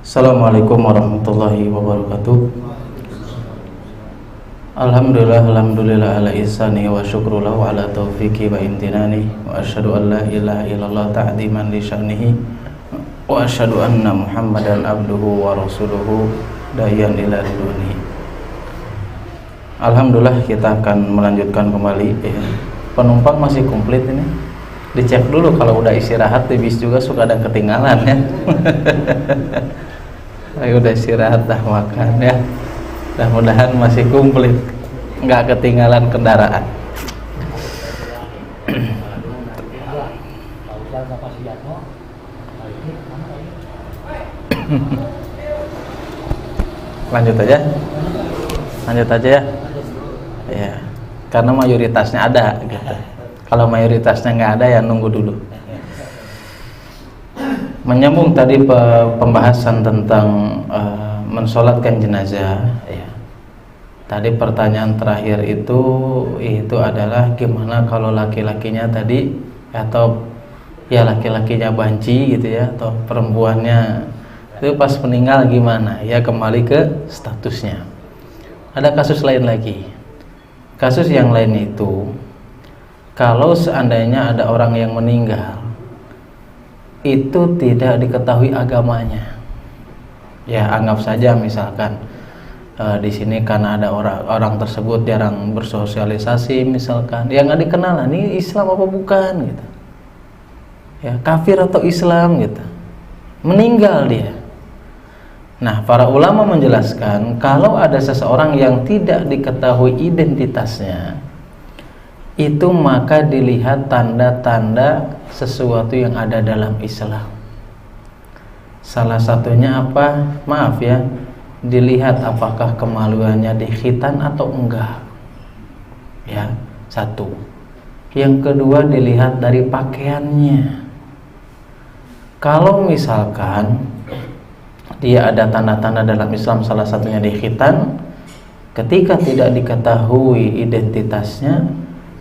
Assalamualaikum warahmatullahi wabarakatuh. Alhamdulillah ala ihsani wa syukrulahu ala taufiqi wa imtinani wa asyhadu an la ilaha illallah ta'ziman li sya'nihi wa asyhadu anna Muhammadan abduhu wa rasuluhu da'iyan ila ridwanihi. Alhamdulillah, kita akan melanjutkan kembali penumpang masih komplit ini. Dicek dulu, kalau udah istirahat di bis juga suka ada ketinggalan ya. Ayo udah istirahat, dah makan ya. Mudah-mudahan masih komplit, nggak ketinggalan kendaraan. Lanjut aja ya. Ya, karena mayoritasnya ada gitu. Kalau mayoritasnya nggak ada ya nunggu dulu. Menyambung tadi pembahasan tentang mensolatkan jenazah ya. Tadi pertanyaan terakhir itu adalah gimana kalau laki-lakinya tadi, atau ya laki-lakinya banci gitu ya, atau perempuannya itu pas meninggal gimana ya, kembali ke statusnya. Ada kasus lain lagi. Kasus yang lain itu, kalau seandainya ada orang yang meninggal itu tidak diketahui agamanya. Ya, anggap saja misalkan di sini karena ada orang tersebut jarang bersosialisasi, misalkan yang nggak dikenal, ini Islam apa bukan gitu. Ya, kafir atau Islam gitu. Meninggal dia. Nah, para ulama menjelaskan kalau ada seseorang yang tidak diketahui identitasnya, itu maka dilihat tanda-tanda sesuatu yang ada dalam Islam. Salah satunya apa? Maaf ya, dilihat apakah kemaluannya dikhitan atau enggak. Ya, satu. Yang kedua dilihat dari pakaiannya. Kalau misalkan dia ada tanda-tanda dalam Islam, salah satunya dikhitan, ketika tidak diketahui identitasnya,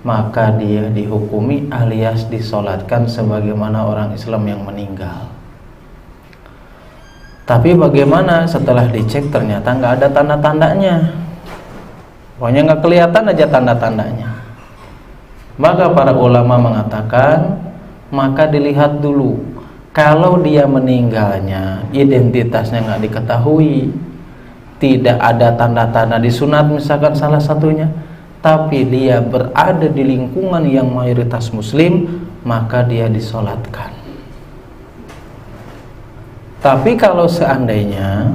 maka dia dihukumi alias disolatkan sebagaimana orang Islam yang meninggal. Tapi bagaimana setelah dicek ternyata nggak ada tanda-tandanya, pokoknya nggak kelihatan aja tanda-tandanya. Maka para ulama mengatakan, maka dilihat dulu. Kalau dia meninggalnya identitasnya nggak diketahui, tidak ada tanda-tanda disunat misalkan salah satunya, tapi dia berada di lingkungan yang mayoritas muslim, maka dia disolatkan. Tapi kalau seandainya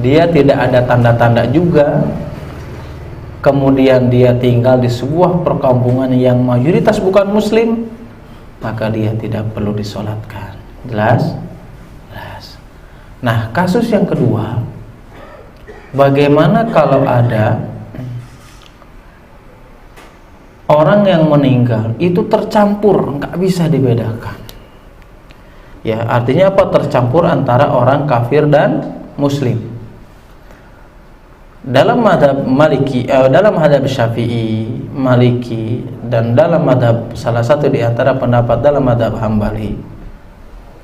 dia tidak ada tanda-tanda juga, kemudian dia tinggal di sebuah perkampungan yang mayoritas bukan muslim, maka dia tidak perlu disolatkan. Jelas? Jelas. Nah, kasus yang kedua, bagaimana kalau ada orang yang meninggal itu tercampur, nggak bisa dibedakan. Ya, artinya apa? Tercampur antara orang kafir dan muslim. Dalam madhab Maliki, dalam madhab Syafi'i, Maliki, dan dalam madhab salah satu di antara pendapat dalam madhab Hambali,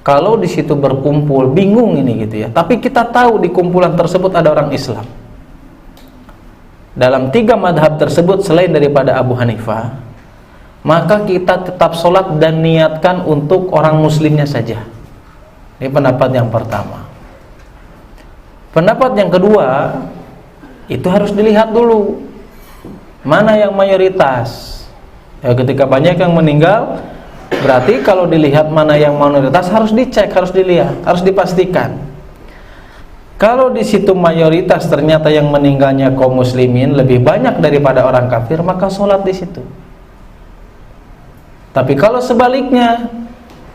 kalau di situ berkumpul, bingung ini gitu ya. Tapi kita tahu di kumpulan tersebut ada orang Islam. Dalam tiga madhab tersebut selain daripada Abu Hanifah, maka kita tetap sholat dan niatkan untuk orang muslimnya saja. Ini pendapat yang pertama. Pendapat yang kedua, itu harus dilihat dulu mana yang mayoritas. Ya, ketika banyak yang meninggal, berarti kalau dilihat mana yang mayoritas harus dicek, harus dilihat, harus dipastikan. Kalau di situ mayoritas ternyata yang meninggalnya kaum muslimin lebih banyak daripada orang kafir, maka sholat di situ. Tapi kalau sebaliknya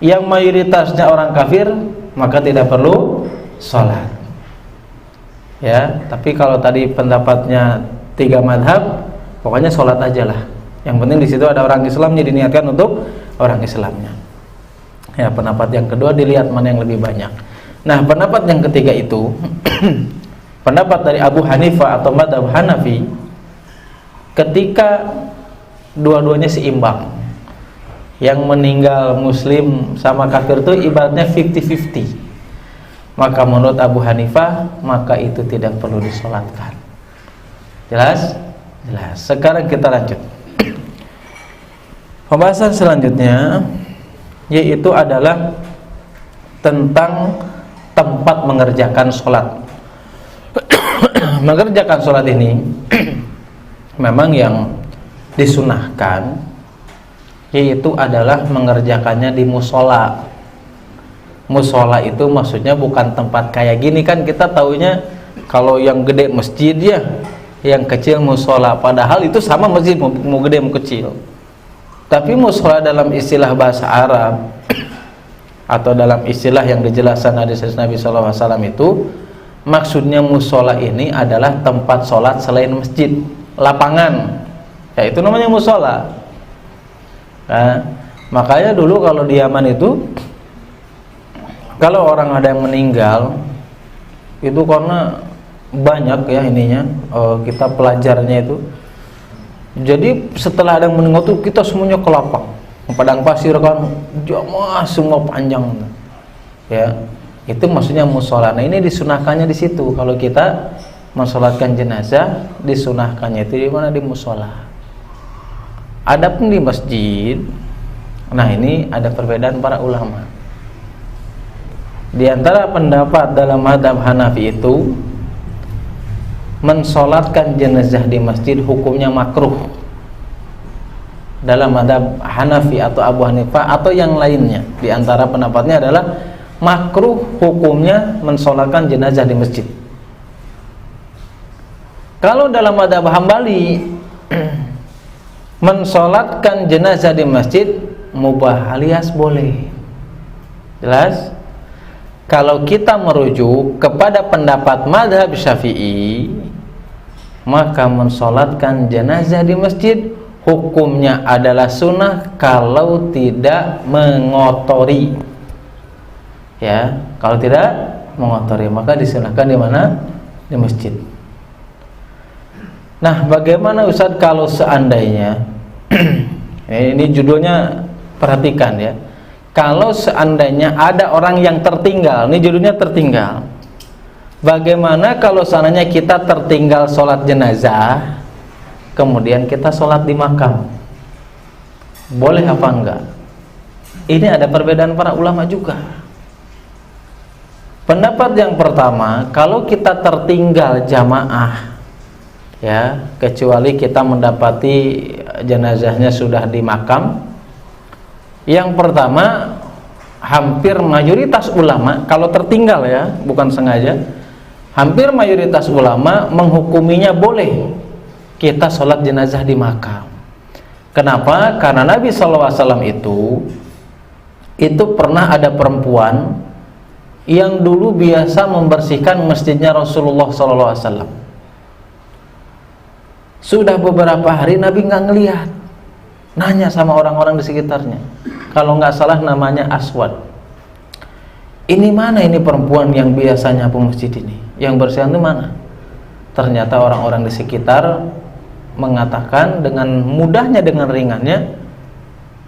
yang mayoritasnya orang kafir, maka tidak perlu sholat. Ya, tapi kalau tadi pendapatnya tiga madhab, pokoknya sholat aja lah. Yang penting di situ ada orang Islam, jadi niatkan untuk orang Islamnya. Ya, pendapat yang kedua dilihat mana yang lebih banyak. Nah, pendapat yang ketiga itu pendapat dari Abu Hanifah atau madhab Hanafi, ketika dua-duanya seimbang. Yang meninggal muslim sama kafir itu ibaratnya 50-50. Maka menurut Abu Hanifah, maka itu tidak perlu disolatkan. Jelas? Jelas. Sekarang kita lanjut. Pembahasan selanjutnya yaitu adalah tentang tempat mengerjakan sholat. Mengerjakan sholat ini memang yang disunahkan yaitu adalah mengerjakannya di musola. Musola itu maksudnya bukan tempat kayak gini kan, kita taunya kalau yang gede masjid ya, yang kecil musola. Padahal itu sama masjid, mau gede mau kecil. Tapi musola dalam istilah bahasa Arab atau dalam istilah yang dijelaskan hadis Nabi SAW itu, maksudnya musola ini adalah tempat sholat selain masjid, lapangan. Ya itu namanya musola. Nah, makanya dulu kalau di Yaman itu, kalau orang ada yang meninggal itu karena banyak ya ininya, kita pelajarnya itu. Jadi setelah ada yang meninggal itu kita semuanya ke lapang, padang pasir kan, jamaah semua panjang. Ya, itu maksudnya musola. Nah ini disunahkannya di situ. Kalau kita mensolatkan jenazah, disunahkannya itu di mana? Di musola. Adapun di masjid, nah ini ada perbedaan para ulama. Di antara pendapat dalam mazhab Hanafi itu, mensolatkan jenazah di masjid hukumnya makruh. Dalam mazhab Hanafi atau Abu Hanifah atau yang lainnya, di antara pendapatnya adalah makruh hukumnya mensolatkan jenazah di masjid. Kalau dalam mazhab Hambali, mensolatkan jenazah di masjid mubah alias boleh. Jelas? Kalau kita merujuk kepada pendapat mazhab Syafi'i, maka mensolatkan jenazah di masjid hukumnya adalah sunnah kalau tidak mengotori. Ya, kalau tidak mengotori maka disunahkan di mana? Di masjid. Nah, bagaimana Ustaz kalau seandainya ini judulnya, perhatikan ya. Kalau seandainya ada orang yang tertinggal, ini judulnya tertinggal. Bagaimana kalau seandainya kita tertinggal sholat jenazah, kemudian kita sholat di makam? Boleh apa enggak? Ini ada perbedaan para ulama juga. Pendapat yang pertama, kalau kita tertinggal jamaah, ya, kecuali kita mendapati jenazahnya sudah di makam. Yang pertama, hampir mayoritas ulama, kalau tertinggal ya, bukan sengaja, hampir mayoritas ulama menghukuminya boleh kita sholat jenazah di makam. Kenapa? Karena Nabi SAW itu pernah ada perempuan yang dulu biasa membersihkan masjidnya Rasulullah SAW. Sudah beberapa hari Nabi nggak ngelihat, nanya sama orang-orang di sekitarnya. Kalau nggak salah namanya Aswad. Ini mana ini perempuan yang biasanya nyapu masjid ini? Yang bersihkan itu mana? Ternyata orang-orang di sekitar mengatakan dengan mudahnya, dengan ringannya,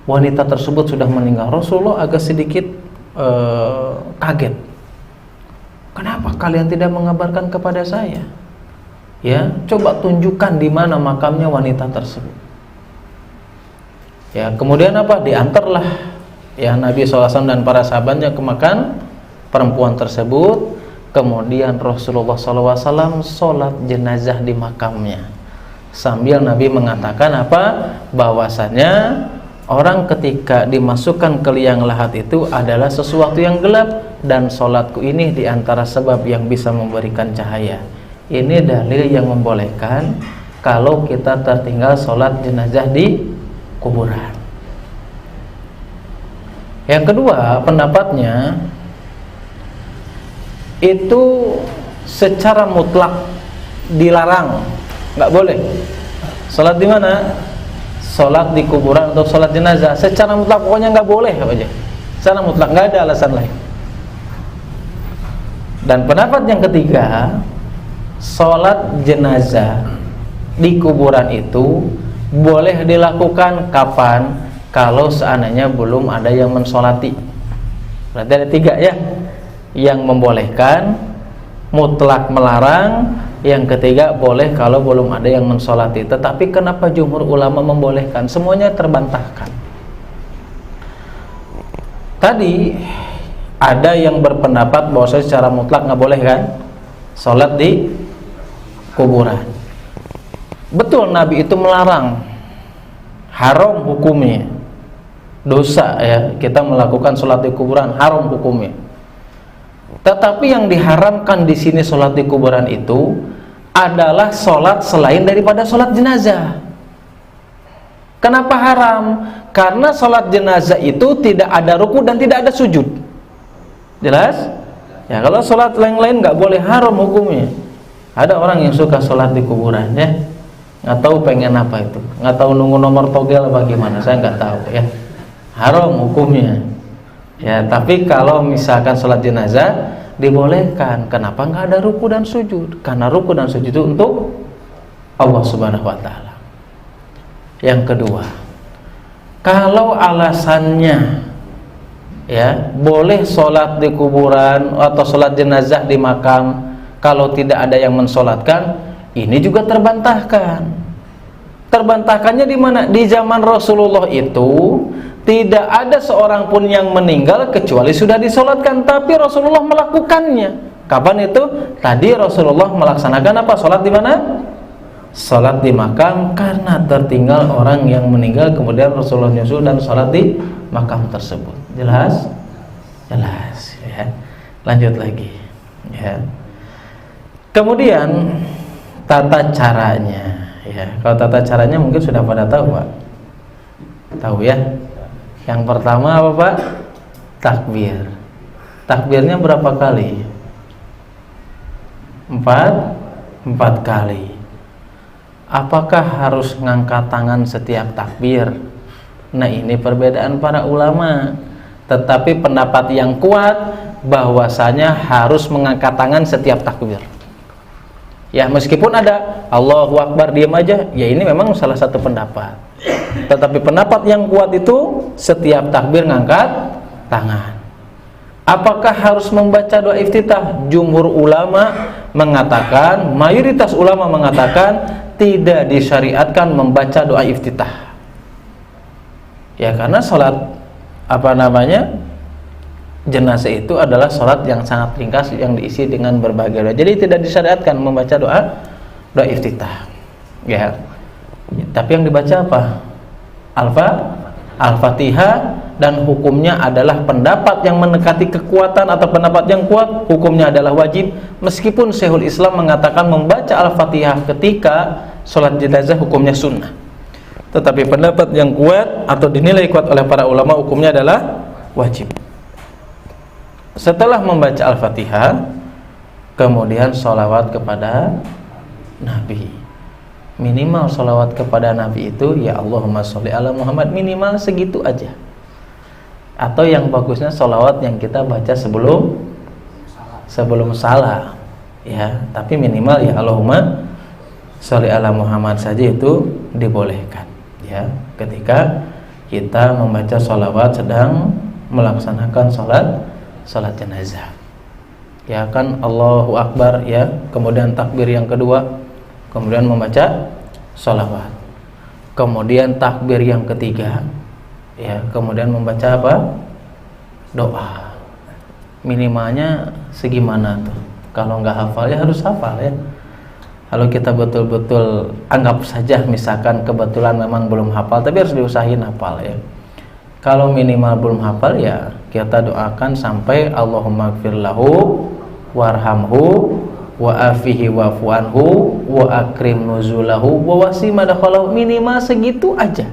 wanita tersebut sudah meninggal. Rasulullah agak sedikit kaget. Kenapa kalian tidak mengabarkan kepada saya? Ya, coba tunjukkan di mana makamnya wanita tersebut. Ya, kemudian apa? Diantarlah ya Nabi SAW dan para sahabatnya ke makam perempuan tersebut. Kemudian Rasulullah SAW sholat jenazah di makamnya, sambil Nabi mengatakan apa? Bahwasanya orang ketika dimasukkan ke liang lahat itu adalah sesuatu yang gelap, dan sholatku ini diantara sebab yang bisa memberikan cahaya. Ini dalil yang membolehkan kalau kita tertinggal sholat jenazah di kuburan. Yang kedua, pendapatnya itu secara mutlak dilarang, nggak boleh sholat di mana? Sholat di kuburan atau sholat jenazah. Secara mutlak pokoknya nggak boleh apa aja. Secara mutlak, nggak ada alasan lain. Dan pendapat yang ketiga, sholat jenazah di kuburan itu boleh dilakukan kapan? Kalau seandainya belum ada yang mensolati. Berarti ada tiga ya. yang membolehkan, mutlak melarang, yang ketiga boleh kalau belum ada yang mensolati. Tetapi kenapa jumhur ulama membolehkan? Semuanya terbantahkan. Tadi ada yang berpendapat bahwa secara mutlak nggak boleh kan sholat di kuburan. Betul, Nabi itu melarang, haram hukumnya, dosa ya, kita melakukan sholat di kuburan haram hukumnya. Tetapi yang diharamkan di sini sholat di kuburan itu adalah sholat selain daripada sholat jenazah. Kenapa haram? Karena sholat jenazah itu tidak ada ruku dan tidak ada sujud. Jelas? Ya, kalau sholat lain-lain nggak boleh, haram hukumnya. Ada orang yang suka sholat di kuburan ya, nggak tahu pengen apa itu, nggak tahu nunggu nomor togel apa gimana, saya nggak tahu ya. Haram hukumnya. Ya, tapi kalau misalkan sholat jenazah dibolehkan. Kenapa nggak ada ruku dan sujud? Karena ruku dan sujud itu untuk Allah Subhanahu wa Ta'ala. Yang kedua, kalau alasannya ya boleh sholat di kuburan atau sholat jenazah di makam, kalau tidak ada yang mensolatkan, ini juga terbantahkan. Terbantahkannya di mana? Di zaman Rasulullah itu tidak ada seorang pun yang meninggal kecuali sudah disolatkan, tapi Rasulullah melakukannya. Kapan itu? Tadi Rasulullah melaksanakan apa? Sholat di mana? Sholat di makam, karena tertinggal orang yang meninggal, kemudian Rasulullah nyusul dan sholat di makam tersebut. Jelas? Jelas ya. Lanjut lagi ya. Kemudian tata caranya ya. Kalau tata caranya mungkin sudah pada tahu, Pak. Tahu ya? Yang pertama apa, Pak? Takbir. Takbirnya berapa kali? 4 kali. Apakah harus ngangkat tangan setiap takbir? Nah, ini perbedaan para ulama. Tetapi pendapat yang kuat bahwasanya harus mengangkat tangan setiap takbir. Ya, meskipun ada Allahu Akbar diam aja, ya ini memang salah satu pendapat. Tetapi pendapat yang kuat itu setiap takbir ngangkat tangan. Apakah harus membaca doa iftitah? Jumhur ulama mengatakan, mayoritas ulama mengatakan tidak disyariatkan membaca doa iftitah. Ya, karena sholat jenazah itu adalah sholat yang sangat ringkas yang diisi dengan berbagai doa. Jadi tidak disyariatkan membaca doa iftitah. Ya. Tapi yang dibaca apa? Al-Fatihah, dan hukumnya adalah pendapat yang mendekati kekuatan atau pendapat yang kuat, hukumnya adalah wajib. Meskipun Syekhul Islam mengatakan membaca Al-Fatihah ketika sholat jenazah hukumnya sunnah. Tetapi pendapat yang kuat atau dinilai kuat oleh para ulama hukumnya adalah wajib. Setelah membaca Al-Fatihah, kemudian sholawat kepada Nabi. Minimal sholawat kepada Nabi itu ya Allahumma sholli ala Muhammad, minimal segitu aja. Atau yang bagusnya sholawat yang kita baca sebelum salah ya, tapi minimal ya Allahumma sholli ala Muhammad saja itu dibolehkan ya, ketika kita membaca sholawat sedang melaksanakan sholat jenazah. Ya kan, Allahu Akbar ya, kemudian takbir yang kedua, kemudian membaca sholawat, kemudian takbir yang ketiga ya, kemudian membaca apa? Doa. Minimalnya segimana tuh? Kalau nggak hafal ya harus hafal ya. Kalau kita betul-betul anggap saja misalkan kebetulan memang belum hafal, tapi harus diusahain hafal ya. Kalau minimal belum hafal ya kita doakan sampai Allahumma gfir lahu warhamhu wa afihi wa'fu anhu wa akrim nuzulahu wa wasi madakhalahu, minimal segitu aja.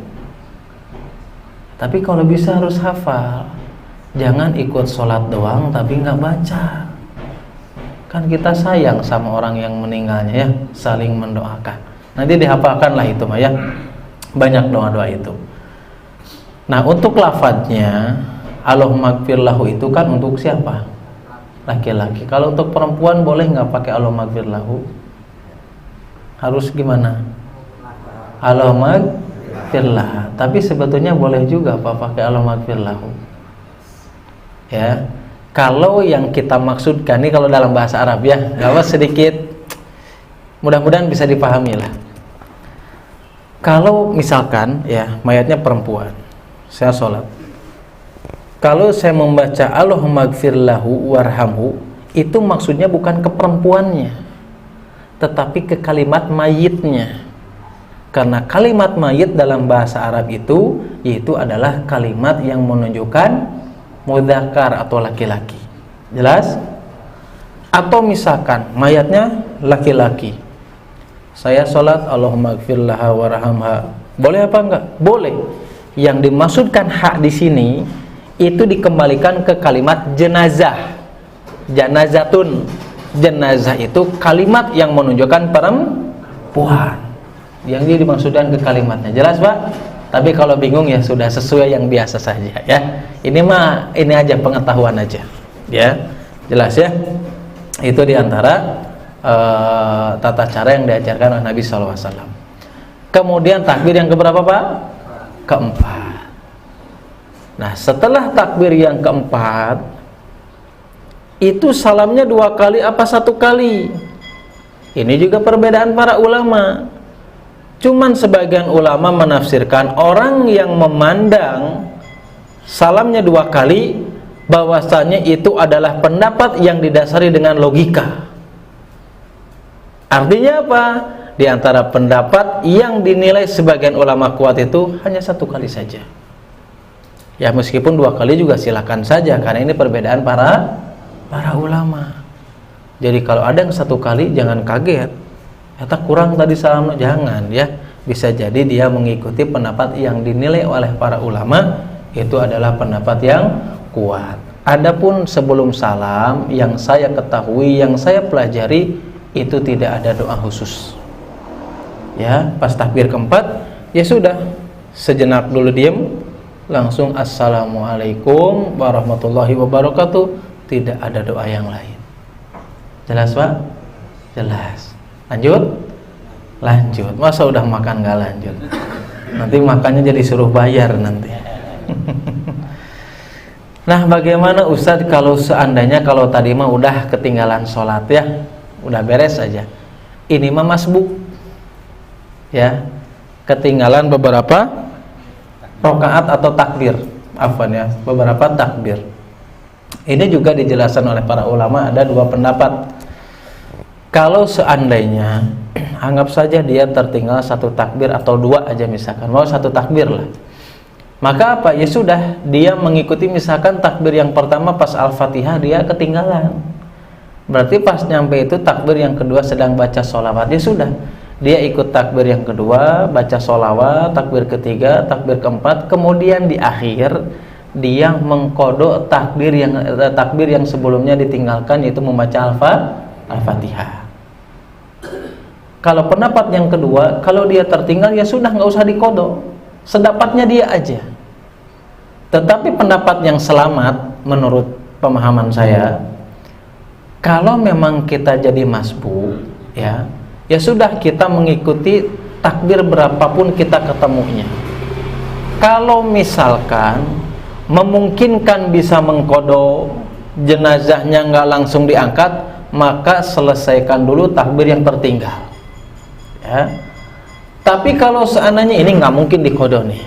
Tapi kalau bisa harus hafal. Jangan ikut sholat doang tapi nggak baca. Kan kita sayang sama orang yang meninggalnya ya, saling mendoakan. Nanti dihafalkanlah itu mah ya. Banyak doa-doa itu. Nah, untuk lafadznya Allahumma gfir lahu itu kan untuk siapa? Laki-laki. Kalau untuk perempuan boleh nggak pakai Allahumma gfir lahu? Harus gimana? Allahumma gfir laha. Tapi sebetulnya boleh juga apa pakai Allahumma gfir lahu. Ya. Kalau yang kita maksudkan ini kalau dalam bahasa Arab ya, gak sedikit, mudah-mudahan bisa dipahami lah. Kalau misalkan ya mayatnya perempuan, saya sholat, kalau saya membaca Allahumma gfir lahu warhamhu, itu maksudnya bukan ke perempuannya, tetapi ke kalimat mayitnya. Karena kalimat mayit dalam bahasa Arab itu yaitu adalah kalimat yang menunjukkan mudzakkar atau laki-laki. Jelas? Atau misalkan mayatnya laki-laki, saya sholat Allahumma gfir laha warhamha, boleh apa enggak? Boleh. Yang dimaksudkan hak di sini itu dikembalikan ke kalimat jenazah. Janazatun. Jenazah itu kalimat yang menunjukkan perempuan. Yang dia dimaksudkan ke kalimatnya. Jelas, Pak? Tapi kalau bingung ya sudah, sesuai yang biasa saja ya. Ini mah ini aja pengetahuan aja. Ya. Jelas ya? Itu diantara tata cara yang diajarkan oleh Nabi SAW. Kemudian takbir yang keberapa, Pak? Keempat. Nah, setelah takbir yang keempat, itu salamnya 2 kali apa 1 kali? Ini juga perbedaan para ulama. Cuman sebagian ulama menafsirkan orang yang memandang salamnya 2 kali, bahwasanya itu adalah pendapat yang didasari dengan logika. Artinya apa? Di antara pendapat yang dinilai sebagian ulama kuat itu hanya 1 kali saja. Ya meskipun 2 kali juga silakan saja, karena ini perbedaan para ulama. Jadi kalau ada yang 1 kali jangan kaget, kata kurang tadi salamnya, jangan ya. Bisa jadi dia mengikuti pendapat yang dinilai oleh para ulama itu adalah pendapat yang kuat. Adapun sebelum salam yang saya ketahui, yang saya pelajari, itu tidak ada doa khusus. Ya, pas takbir keempat, ya sudah, sejenak dulu diam, langsung assalamualaikum warahmatullahi wabarakatuh, tidak ada doa yang lain. Jelas, Pak? Jelas. Lanjut? Lanjut. Masa udah makan nggak lanjut? Nanti makannya jadi suruh bayar nanti. Nah, bagaimana Ustadz kalau seandainya kalau tadi mah udah ketinggalan sholat ya, udah beres aja. Ini mah masbuk, ya, ketinggalan beberapa rakaat atau takbir, afwan ya, beberapa takbir. Ini juga dijelaskan oleh para ulama, ada 2 pendapat. Kalau seandainya anggap saja dia tertinggal 1 takbir atau 2 aja misalkan, mau 1 takbir lah, maka apa? Ya sudah, dia mengikuti misalkan takbir yang pertama pas Al-Fatihah dia ketinggalan, berarti pas nyampe itu takbir yang kedua sedang baca sholawat, ya sudah, dia ikut takbir yang kedua, baca sholawat, takbir ketiga, takbir keempat, kemudian di akhir dia mengkodok takbir yang sebelumnya ditinggalkan, yaitu membaca Al-Fatihah. Kalau pendapat yang kedua, kalau dia tertinggal ya sudah, nggak usah dikodok, sedapatnya dia aja. Tetapi pendapat yang selamat menurut pemahaman saya, kalau memang kita jadi masbuk, ya sudah, kita mengikuti takbir berapapun kita ketemunya. Kalau misalkan memungkinkan bisa mengkodok, jenazahnya nggak langsung diangkat, maka selesaikan dulu takbir yang tertinggal. Ya. Tapi kalau seandainya ini nggak mungkin dikodok nih,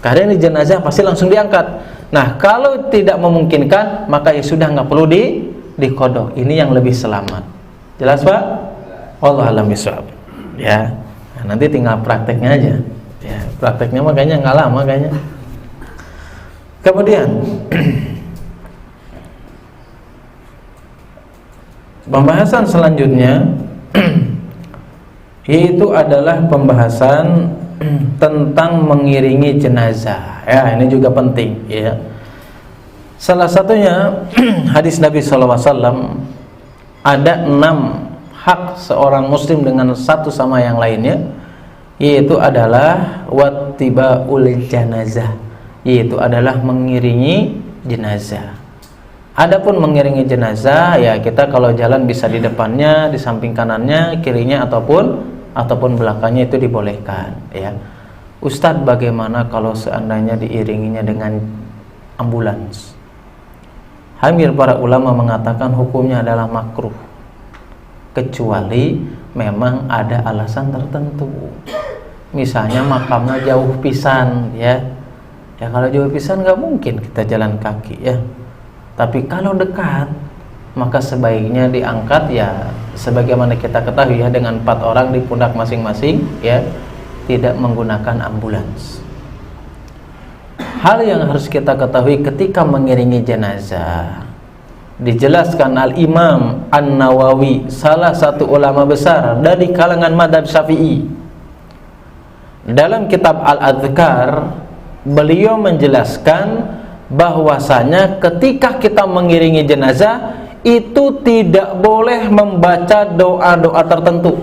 karena ini jenazah pasti langsung diangkat. Nah, kalau tidak memungkinkan, maka ya sudah, nggak perlu dikodok. Ini yang lebih selamat. Jelas, Pak? Wallahu a'lam bishawab. Ya, nah, nanti tinggal prakteknya aja. Ya, prakteknya makanya nggak lama kayaknya. Kemudian pembahasan selanjutnya yaitu adalah pembahasan tentang mengiringi jenazah. Ya, ini juga penting ya. Salah satunya hadis Nabi SAW, ada 6 hak seorang muslim dengan satu sama yang lainnya, yaitu adalah wattiba'ul janazah, yaitu adalah mengiringi jenazah. Adapun mengiringi jenazah, ya kita kalau jalan bisa di depannya, di samping kanannya, kirinya ataupun belakangnya, itu dibolehkan ya. Ustadz, bagaimana kalau seandainya diiringinya dengan ambulans? Hampir para ulama mengatakan hukumnya adalah makruh, kecuali memang ada alasan tertentu. Misalnya makamnya jauh pisan, ya kalau jauh pisan nggak mungkin kita jalan kaki, ya. Tapi kalau dekat, maka sebaiknya diangkat, ya sebagaimana kita ketahui, ya, dengan 4 orang di pundak masing-masing, ya, tidak menggunakan ambulans. Hal yang harus kita ketahui ketika mengiringi jenazah, dijelaskan Al-Imam An-Nawawi, salah satu ulama besar dari kalangan mazhab Syafi'i, dalam kitab Al-Adhkar, beliau menjelaskan bahwasanya ketika kita mengiringi jenazah itu tidak boleh membaca doa-doa tertentu.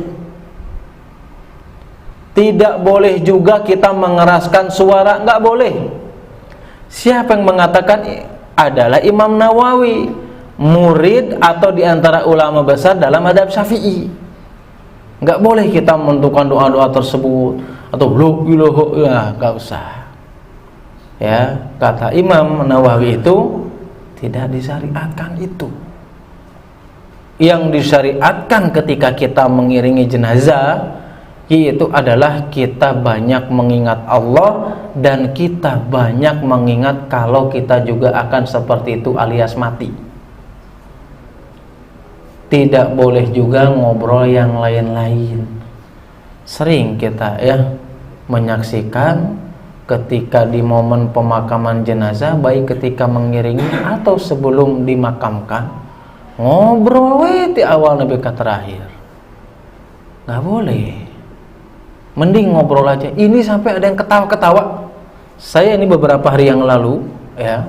Tidak boleh juga kita mengeraskan suara, nggak boleh. Siapa yang mengatakan? Adalah Imam Nawawi, murid atau diantara ulama besar dalam mazhab Syafi'i. Nggak boleh kita menentukan doa-doa tersebut atau ya nggak usah. Ya, kata Imam Nawawi itu tidak disyariatkan itu. Yang disyariatkan ketika kita mengiringi jenazah itu adalah kita banyak mengingat Allah dan kita banyak mengingat kalau kita juga akan seperti itu alias mati. Tidak boleh juga ngobrol yang lain-lain. Sering kita, ya, menyaksikan ketika di momen pemakaman jenazah, baik ketika mengiringi atau sebelum dimakamkan, ngobrol di awal nabi ke terakhir. Nggak boleh. Mending ngobrol aja. Ini sampai ada yang ketawa-ketawa. Saya ini beberapa hari yang lalu, ya,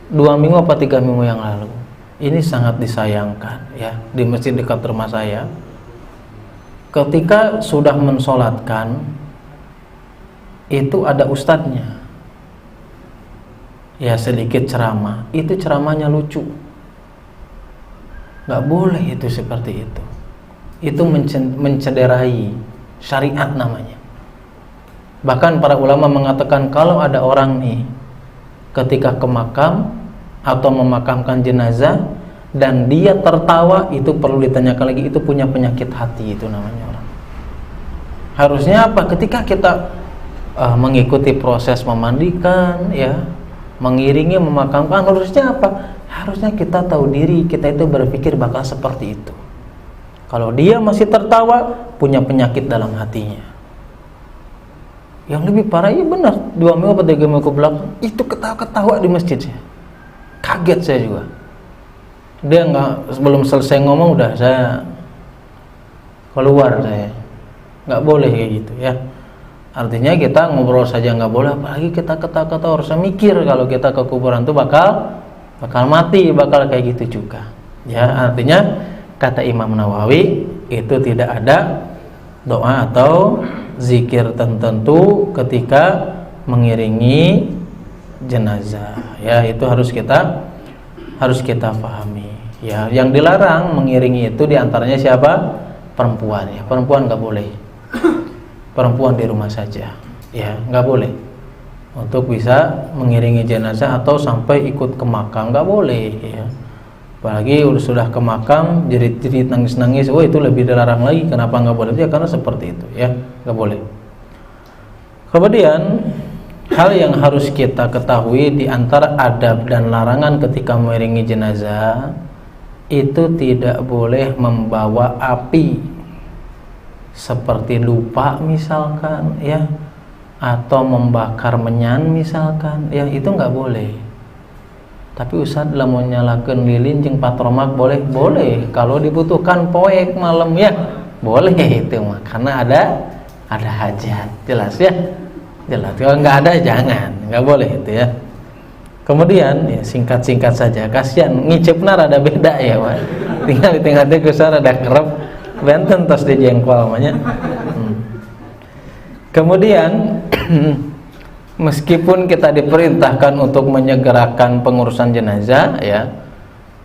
2 minggu apa 3 minggu yang lalu, ini sangat disayangkan, ya, di masjid dekat rumah saya. Ketika sudah mensolatkan, itu ada ustadznya, ya, sedikit ceramah. Itu ceramahnya lucu. Nggak boleh itu seperti itu. Itu mencederai syariat namanya. Bahkan para ulama mengatakan kalau ada orang nih ketika ke makam atau memakamkan jenazah dan dia tertawa, itu perlu ditanyakan lagi, itu punya penyakit hati, itu namanya orang. Harusnya apa? Ketika kita mengikuti proses memandikan, ya, mengiringi, memakamkan, harusnya apa? Harusnya kita tahu diri, kita itu berpikir bakal seperti itu. Kalau dia masih tertawa, punya penyakit dalam hatinya. Yang lebih parah, iya benar, 2 minggu atau 3 minggu belakang itu ketawa-ketawa di masjid saya. Kaget saya juga. Dia sebelum selesai ngomong udah saya keluar saya. Nggak boleh kayak gitu, ya. Artinya kita ngobrol saja nggak boleh, apalagi kita ketawa-ketawa. Harus mikir kalau kita ke kuburan tuh bakal mati, bakal kayak gitu juga. Ya, artinya kata Imam Nawawi itu tidak ada doa atau zikir tertentu ketika mengiringi jenazah. Ya, itu harus kita pahami. Ya, yang dilarang mengiringi itu diantaranya siapa? Perempuan. Ya, perempuan nggak boleh. Perempuan di rumah saja. Ya, nggak boleh. Untuk bisa mengiringi jenazah atau sampai ikut ke makam, nggak boleh, ya. Apalagi sudah ke makam jerit-jerit, nangis-nangis, itu lebih dilarang lagi. Kenapa nggak boleh? Ya karena seperti itu, ya, nggak boleh. Kemudian hal yang harus kita ketahui di antara adab dan larangan ketika mengiringi jenazah itu tidak boleh membawa api seperti lupa misalkan, ya, atau membakar menyan misalkan, ya, itu nggak boleh. Tapi Ustaz lamun nyalakeun lilin jeung patromak boleh? Boleh kalau dibutuhkan poek malam, ya boleh itu mah, karena ada hajat, jelas, ya, jelas. Kalau nggak ada jangan, nggak boleh itu, ya. Kemudian, ya, singkat-singkat saja, kasihan ngicepna rada beda, ya, Pak. Tinggal di tengah-tengah kusar rada kerep benten tos di jengkol namanya. Kemudian meskipun kita diperintahkan untuk menyegerakan pengurusan jenazah, ya,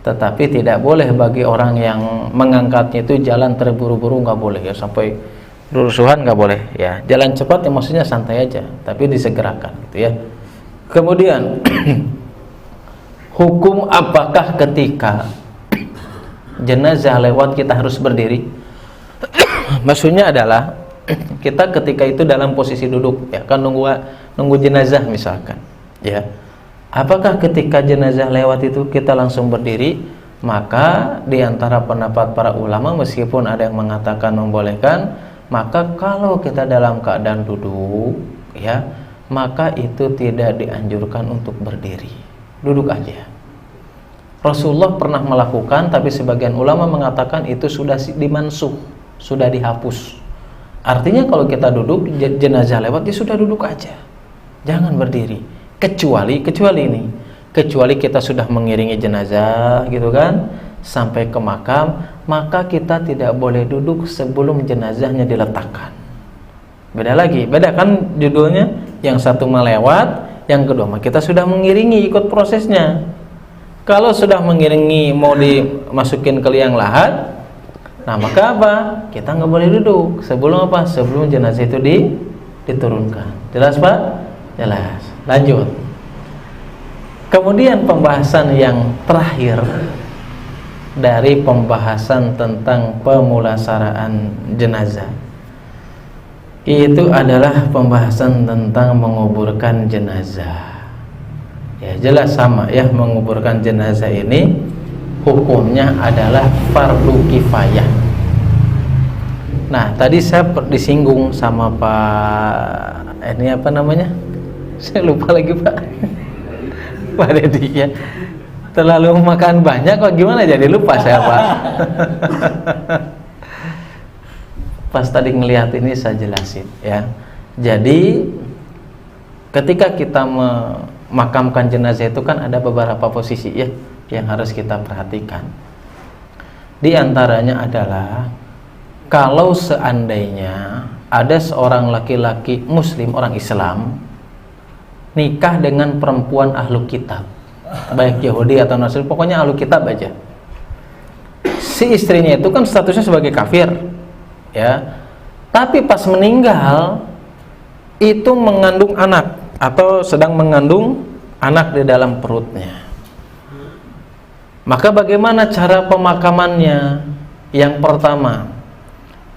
tetapi tidak boleh bagi orang yang mengangkatnya itu jalan terburu-buru, nggak boleh, ya, sampai rusuhan nggak boleh, ya. Jalan cepat, ya, maksudnya santai aja, tapi disegerakan, gitu, ya. Kemudian hukum apakah ketika jenazah lewat kita harus berdiri? Maksudnya adalah kita ketika itu dalam posisi duduk, ya kan, nunggu jenazah misalkan, ya. Apakah ketika jenazah lewat itu kita langsung berdiri? Maka diantara pendapat para ulama, meskipun ada yang mengatakan membolehkan, maka kalau kita dalam keadaan duduk, ya, maka itu tidak dianjurkan untuk berdiri, duduk aja. Rasulullah pernah melakukan, tapi sebagian ulama mengatakan itu sudah dimansuh, sudah dihapus. Artinya kalau kita duduk, jenazah lewat, ya sudah duduk aja, jangan berdiri. Kecuali kita sudah mengiringi jenazah gitu kan, sampai ke makam, maka kita tidak boleh duduk sebelum jenazahnya diletakkan. Beda kan judulnya, yang satu melewat, yang kedua kita sudah mengiringi, ikut prosesnya. Kalau sudah mengiringi, mau dimasukin ke liang lahat, nah maka apa? Kita nggak boleh duduk sebelum apa? Sebelum jenazah itu diturunkan. Jelas Pak? Jelas. Lanjut. Kemudian pembahasan yang terakhir dari pembahasan tentang pemulasaraan jenazah, itu adalah pembahasan tentang menguburkan jenazah. Ya, jelas sama ya, menguburkan jenazah ini hukumnya adalah fardu kifayah. Nah, tadi saya disinggung sama Pak, ini apa namanya? Saya lupa lagi Pak. Pak Dedi ya. Terlalu makan banyak kok, gimana jadi lupa saya Pak. Pas tadi ngelihat ini saya jelasin ya. Jadi ketika kita memakamkan jenazah itu kan ada beberapa posisi ya yang harus kita perhatikan. Di antaranya adalah kalau seandainya ada seorang laki-laki muslim, orang Islam, nikah dengan perempuan ahlu kitab, baik Yahudi atau Nasrani, pokoknya ahlu kitab aja. Si istrinya itu kan statusnya sebagai kafir, ya. Tapi pas meninggal itu mengandung anak atau sedang mengandung anak di dalam perutnya. Maka bagaimana cara pemakamannya? Yang pertama,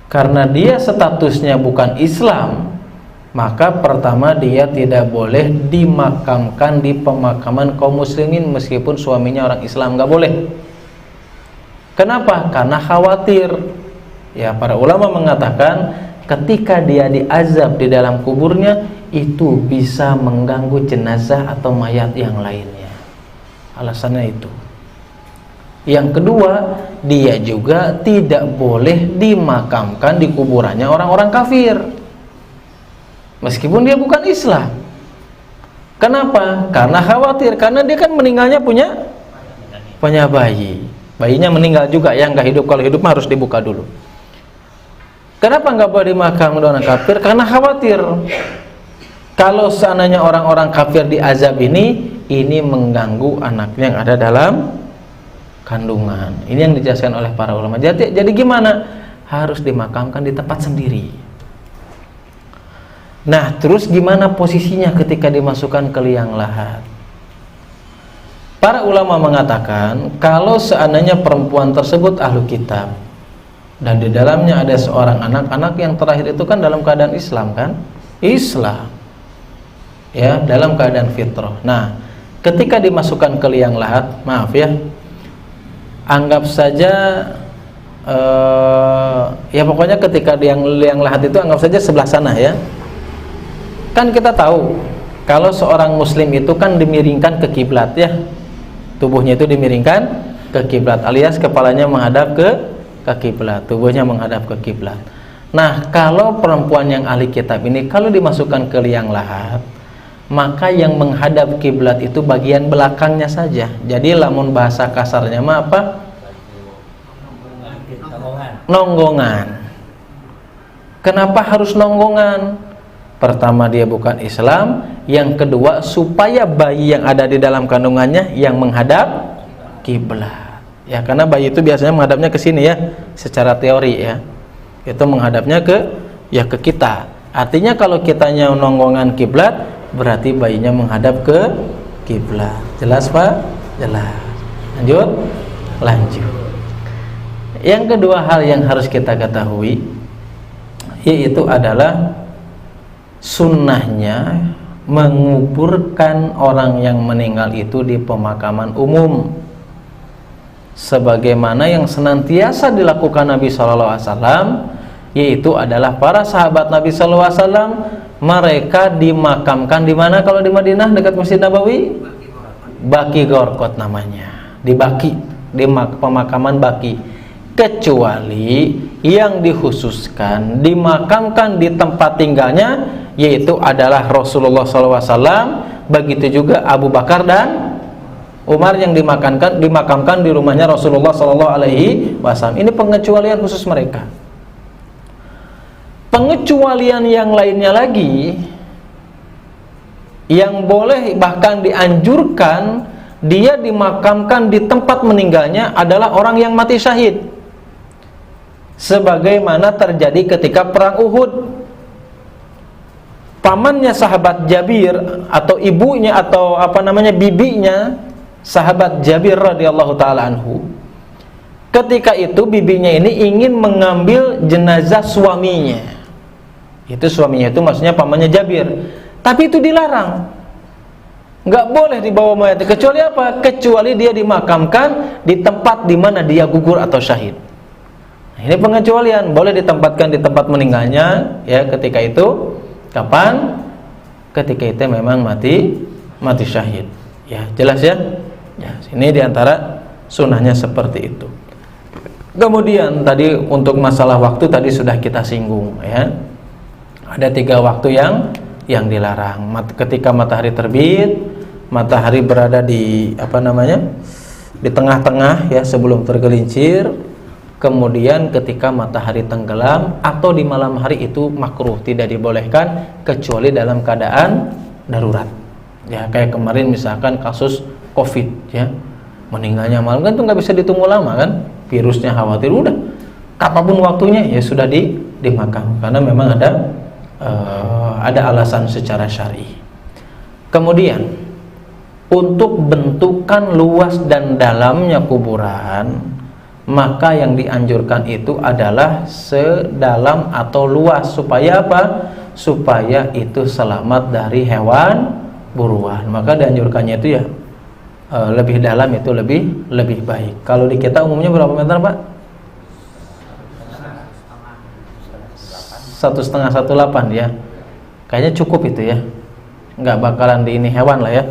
karena dia statusnya bukan Islam, maka pertama dia tidak boleh dimakamkan di pemakaman kaum muslimin meskipun suaminya orang Islam, nggak boleh. Kenapa? Karena khawatir. Ya, para ulama mengatakan ketika dia diazab di dalam kuburnya itu bisa mengganggu jenazah atau mayat yang lainnya. Alasannya itu. Yang kedua, dia juga tidak boleh dimakamkan di kuburannya orang-orang kafir, meskipun dia bukan Islam. Kenapa? Karena khawatir, karena dia kan meninggalnya punya bayi. Bayinya meninggal juga, yang nggak hidup. Kalau hidup mah harus dibuka dulu. Kenapa nggak boleh dimakamkan orang kafir? Karena khawatir kalau seandainya orang-orang kafir diazab ini mengganggu anaknya yang ada dalam kandungan. Ini yang dijelaskan oleh para ulama. Jadi gimana? Harus dimakamkan di tempat sendiri. Nah, terus gimana posisinya ketika dimasukkan ke liang lahat? Para ulama mengatakan kalau seandainya perempuan tersebut ahlu kitab dan di dalamnya ada seorang anak yang terakhir itu kan dalam keadaan Islam kan? Islam. Ya, dalam keadaan fitrah. Nah, ketika dimasukkan ke liang lahat, maaf ya, anggap saja ya pokoknya ketika liang lahat itu anggap saja sebelah sana ya. Kan kita tahu kalau seorang muslim itu kan dimiringkan ke kiblat ya, tubuhnya itu dimiringkan ke kiblat alias kepalanya menghadap ke kiblat, tubuhnya menghadap ke kiblat. Nah, kalau perempuan yang ahli kitab ini kalau dimasukkan ke liang lahat, maka yang menghadap kiblat itu bagian belakangnya saja. Jadi lamun bahasa kasarnya mah apa? Nonggongan. Kenapa harus nonggongan? Pertama, dia bukan Islam. Yang kedua, supaya bayi yang ada di dalam kandungannya yang menghadap kiblat. Ya, karena bayi itu biasanya menghadapnya ke sini ya, secara teori ya. Itu menghadapnya ke kita. Artinya kalau kitanya nonggongan kiblat, berarti bayinya menghadap ke kiblat. Jelas Pak? Jelas. Lanjut. Yang kedua hal yang harus kita ketahui yaitu adalah sunnahnya menguburkan orang yang meninggal itu di pemakaman umum, sebagaimana yang senantiasa dilakukan Nabi SAW, yaitu adalah para sahabat Nabi SAW. Mereka dimakamkan di mana kalau di Madinah dekat Masjid Nabawi? Baqi Gharqad namanya, di Baqi, di pemakaman Baqi. Kecuali yang dikhususkan dimakamkan di tempat tinggalnya, yaitu adalah Rasulullah SAW. Begitu juga Abu Bakar dan Umar yang dimakamkan di rumahnya Rasulullah SAW. Ini pengecualian khusus mereka. Pengecualian yang lainnya lagi, yang boleh bahkan dianjurkan dia dimakamkan di tempat meninggalnya adalah orang yang mati syahid, sebagaimana terjadi ketika perang Uhud. Pamannya sahabat Jabir atau ibunya atau bibinya sahabat Jabir radhiyallahu taala anhu, ketika itu bibinya ini ingin mengambil jenazah suaminya. Itu suaminya itu maksudnya pamannya Jabir. Tapi itu dilarang. Nggak boleh dibawa mayat, kecuali apa? Kecuali dia dimakamkan di tempat di mana dia gugur atau syahid. Nah, ini pengecualian, boleh ditempatkan di tempat meninggalnya ya ketika itu. Kapan? Ketika itu memang mati syahid. Ya, jelas ya? Ya, ini diantara sunnahnya seperti itu. Kemudian tadi untuk masalah waktu tadi sudah kita singgung ya. Ada 3 waktu yang dilarang. Ketika matahari terbit, matahari berada di di tengah-tengah ya sebelum tergelincir. Kemudian ketika matahari tenggelam atau di malam hari itu makruh, tidak dibolehkan kecuali dalam keadaan darurat. Ya kayak kemarin misalkan kasus Covid ya, meninggalnya malam kan itu nggak bisa ditunggu lama kan, virusnya khawatir, udah kapanpun waktunya ya sudah dimakam karena memang ada alasan secara syar'i. Kemudian untuk bentukan luas dan dalamnya kuburan, maka yang dianjurkan itu adalah sedalam atau luas. Supaya apa? Supaya itu selamat dari hewan buruan. Maka dianjurkannya itu ya lebih dalam itu lebih baik. Kalau di kita umumnya berapa meter Pak? 1,5-1,8 ya. Kayaknya cukup itu ya. Nggak bakalan di ini hewan lah ya.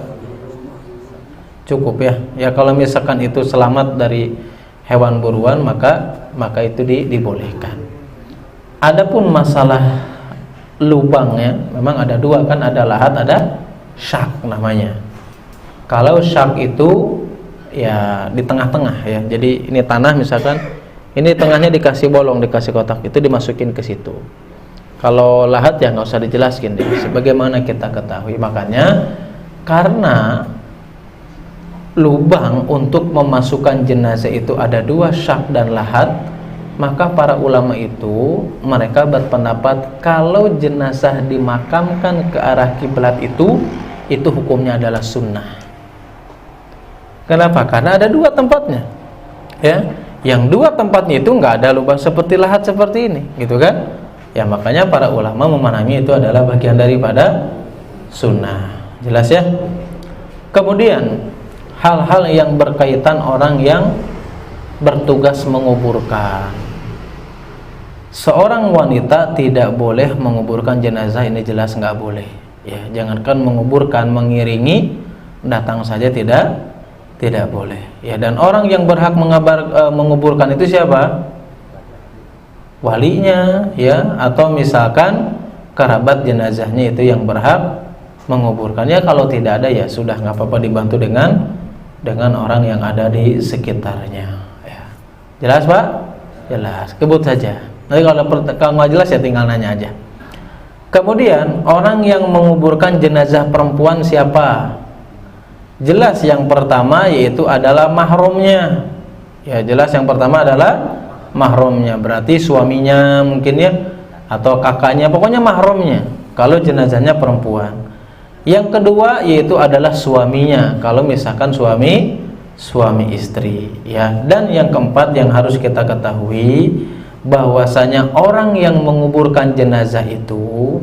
Cukup ya. Ya kalau misalkan itu selamat dari hewan buruan maka itu dibolehkan. Adapun masalah lubangnya memang ada 2 kan, ada lahat, ada syak namanya. Kalau syak itu ya di tengah-tengah ya. Jadi ini tanah misalkan, ini tengahnya dikasih bolong, dikasih kotak, itu dimasukin ke situ. Kalau lahat ya nggak usah dijelaskan deh. Sebagaimana kita ketahui, makanya karena lubang untuk memasukkan jenazah itu ada 2, syak dan lahat, maka para ulama itu mereka berpendapat kalau jenazah dimakamkan ke arah kiblat itu hukumnya adalah sunnah. Kenapa? Karena ada 2 tempatnya ya. Yang 2 tempatnya itu nggak ada lubang seperti lahat seperti ini gitu kan ya, makanya para ulama memahami itu adalah bagian daripada sunnah. Jelas ya? Kemudian hal-hal yang berkaitan orang yang bertugas menguburkan. Seorang wanita tidak boleh menguburkan jenazah, ini jelas nggak boleh. Ya, jangankan menguburkan, mengiringi datang saja tidak boleh. Ya, dan orang yang berhak menguburkan itu siapa? Walinya, ya, atau misalkan kerabat jenazahnya itu yang berhak menguburkannya. Kalau tidak ada ya sudah, nggak apa-apa, dibantu dengan orang yang ada di sekitarnya ya. Jelas Pak? Jelas, kebut saja. Tapi kalau nggak jelas ya tinggal nanya aja. Kemudian orang yang menguburkan jenazah perempuan siapa? Jelas yang pertama yaitu adalah mahramnya. Ya, jelas yang pertama adalah mahramnya, berarti suaminya mungkin ya, atau kakaknya, pokoknya mahramnya kalau jenazahnya perempuan. Yang kedua yaitu adalah suaminya, kalau misalkan suami istri, ya. Dan yang keempat yang harus kita ketahui bahwasanya orang yang menguburkan jenazah itu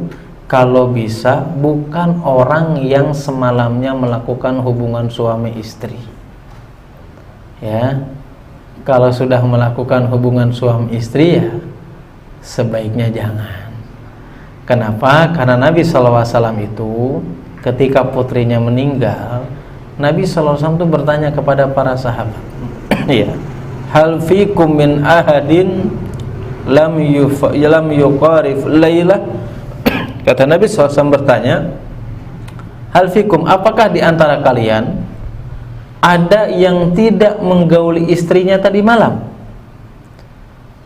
kalau bisa bukan orang yang semalamnya melakukan hubungan suami istri, ya. Kalau sudah melakukan hubungan suami istri, ya sebaiknya jangan. Kenapa? Karena Nabi SAW itu ketika putrinya meninggal, Nabi SAW itu bertanya kepada para sahabat, ya, hal fikum min ahadin lam yuqarif laylah. Kata Nabi SAW bertanya, hal fikum, apakah di antara kalian ada yang tidak menggauli istrinya tadi malam?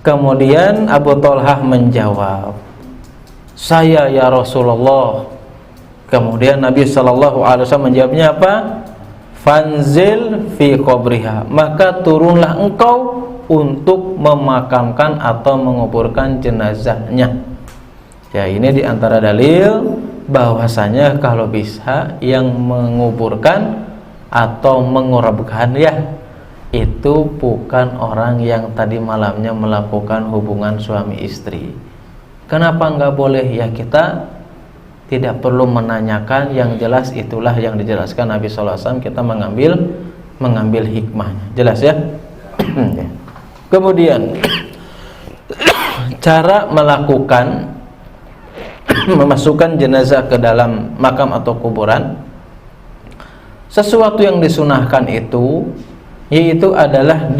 Kemudian Abu Thalhah menjawab, saya ya Rasulullah. Kemudian Nabi SAW menjawabnya apa? Fanzil fi qabriha, maka turunlah engkau untuk memakamkan atau menguburkan jenazahnya. Ya, ini diantara dalil bahwasanya kalau bisa yang menguburkan atau mengurabkan, ya, itu bukan orang yang tadi malamnya melakukan hubungan suami istri. Kenapa nggak boleh? Ya, kita tidak perlu menanyakan, yang jelas itulah yang dijelaskan Nabi SAW. Kita mengambil hikmahnya, jelas ya. Kemudian cara melakukan memasukkan jenazah ke dalam makam atau kuburan, sesuatu yang disunahkan itu yaitu adalah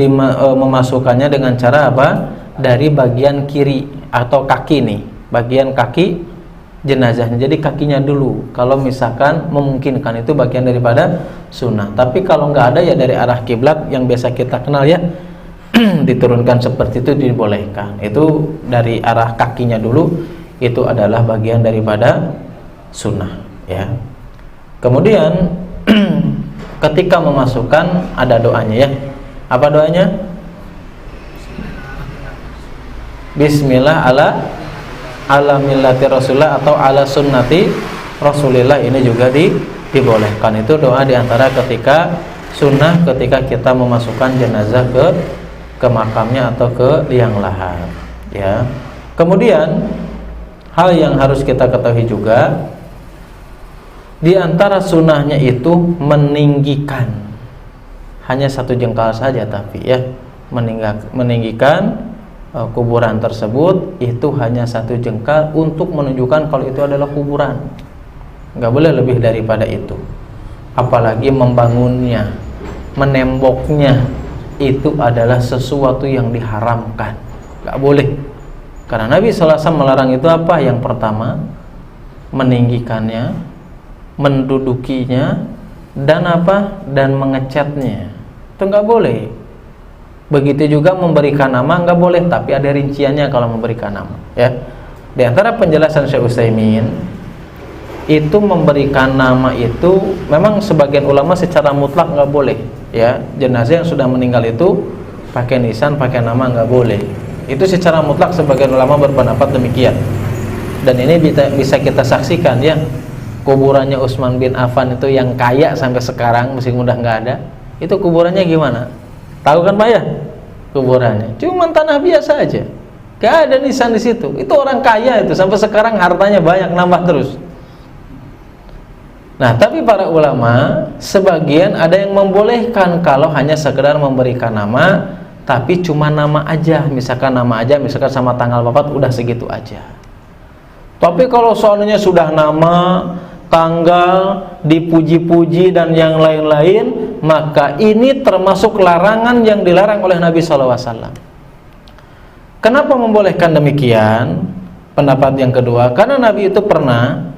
memasukkannya dengan cara apa? Dari bagian kiri atau kaki nih, bagian kaki jenazahnya. Jadi kakinya dulu, kalau misalkan memungkinkan, itu bagian daripada sunnah. Tapi kalau nggak ada, ya dari arah kiblat yang biasa kita kenal, ya, diturunkan seperti itu dibolehkan. Itu dari arah kakinya dulu, itu adalah bagian daripada sunnah, ya. Kemudian ketika memasukkan ada doanya, ya. Apa doanya? Bismillah ala millati Rasulullah atau ala sunnati Rasulillah, ini juga dibolehkan. Itu doa diantara ketika sunnah ketika kita memasukkan jenazah ke makamnya atau ke liang lahat, ya. Kemudian hal yang harus kita ketahui juga, diantara sunnahnya itu meninggikan hanya satu jengkal saja, tapi ya meninggikan kuburan tersebut itu hanya satu jengkal untuk menunjukkan kalau itu adalah kuburan. Nggak boleh lebih daripada itu. Apalagi membangunnya, menemboknya, itu adalah sesuatu yang diharamkan. Nggak boleh. Karena Nabi SAW melarang itu apa? Yang pertama, meninggikannya, mendudukinya, dan apa? Dan mengecatnya. Itu nggak boleh. Begitu juga memberikan nama nggak boleh, tapi ada rinciannya kalau memberikan nama, ya. Di antara penjelasan Syekh Utsaimin, itu memberikan nama itu memang sebagian ulama secara mutlak nggak boleh, ya. Jenazah yang sudah meninggal itu pakai nisan, pakai nama nggak boleh. Itu secara mutlak sebagian ulama berpendapat demikian. Dan ini bisa kita saksikan, ya. Kuburannya Utsman bin Affan itu yang kaya sampai sekarang meskipun udah nggak ada, itu kuburannya gimana? Tahu kan Pak, ya? Kuburannya cuma tanah biasa aja, gak ada nisan di situ. Itu orang kaya itu, sampai sekarang hartanya banyak, nambah terus. Nah, tapi para ulama sebagian ada yang membolehkan kalau hanya sekedar memberikan nama, tapi cuma nama aja, misalkan nama aja, misalkan sama tanggal wafat, udah segitu aja. Tapi kalau soalnya sudah nama, tanggal, dipuji-puji dan yang lain-lain, maka ini termasuk larangan yang dilarang oleh Nabi SAW. Kenapa membolehkan demikian? Pendapat yang kedua, karena Nabi itu pernah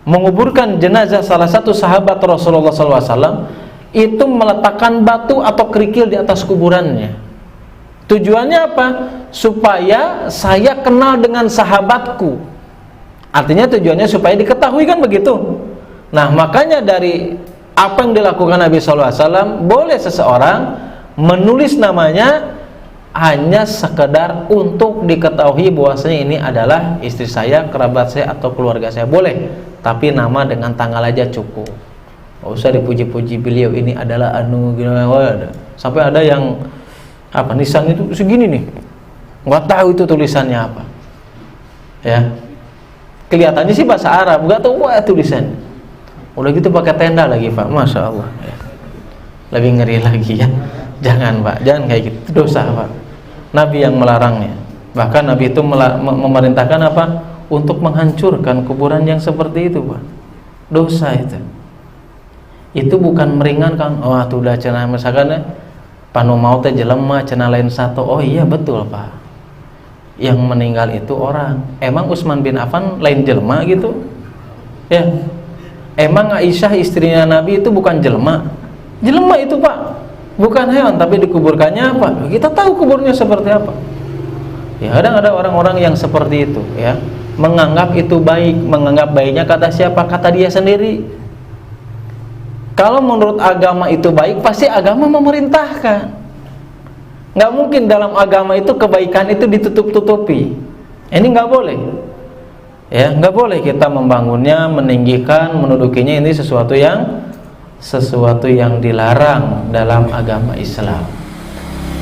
menguburkan jenazah salah satu sahabat Rasulullah SAW, itu meletakkan batu atau kerikil di atas kuburannya. Tujuannya apa? Supaya saya kenal dengan sahabatku. Artinya tujuannya supaya diketahui, kan begitu. Nah, makanya dari apa yang dilakukan Nabi SAW, boleh seseorang menulis namanya hanya sekedar untuk diketahui bahwasanya ini adalah istri saya, kerabat saya, atau keluarga saya, boleh. tapi nama dengan tanggal aja cukup. Nggak usah dipuji-puji beliau ini adalah anu gimana. Sampai ada yang apa nisan itu segini nih, nggak tahu itu tulisannya apa. Ya, kelihatannya sih bahasa Arab, nggak tahu apa tulisan. Udah gitu pakai tenda lagi Pak, masya Allah. Ya. Lebih ngeri lagi ya. Jangan Pak, jangan kayak gitu, dosa Pak. Nabi yang melarangnya. Bahkan Nabi itu memerintahkan apa? Untuk menghancurkan kuburan yang seperti itu Pak. Dosa itu. Itu bukan meringankan. Oh tuh udah cenah misalkan panu mau teh jelema cenah lain satu. Oh iya betul Pak. Yang meninggal itu orang. Emang Utsman bin Affan lain jelema gitu? Ya. Emang Aisyah istrinya Nabi itu bukan jelema? Jelema itu Pak. Bukan hewan, tapi dikuburkannya apa? Kita tahu kuburnya seperti apa. Ya kadang ada orang-orang yang seperti itu ya, menganggap itu baik. Menganggap baiknya kata siapa? Kata dia sendiri. Kalau menurut agama itu baik, pasti agama memerintahkan. Nggak mungkin dalam agama itu kebaikan itu ditutup-tutupi. Ini nggak boleh. Ya, nggak boleh kita membangunnya, meninggikan, menudukinya. Ini sesuatu yang dilarang dalam agama Islam.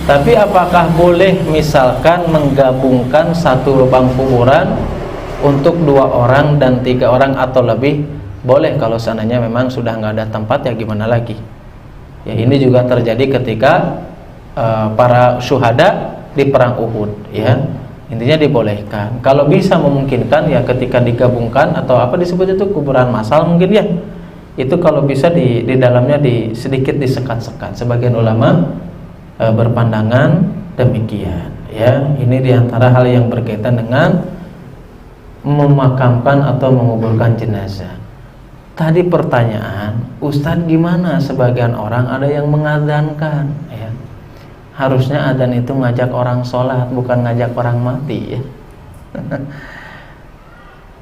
Tapi apakah boleh misalkan menggabungkan satu lubang kuburan untuk 2 orang dan 3 orang atau lebih? Boleh kalau seandainya memang sudah nggak ada tempat, ya gimana lagi. Ya ini juga terjadi ketika para syuhada di perang Uhud ya. Intinya dibolehkan. Kalau bisa memungkinkan ya ketika digabungkan atau apa disebut itu kuburan massal mungkin ya. Itu kalau bisa di dalamnya sedikit disekat-sekat. Sebagian ulama berpandangan demikian ya. Ini diantara hal yang berkaitan dengan memakamkan atau menguburkan jenazah. Tadi pertanyaan, Ustadz gimana sebagian orang ada yang mengadzankan ya. Harusnya adzan itu ngajak orang sholat, bukan ngajak orang mati ya.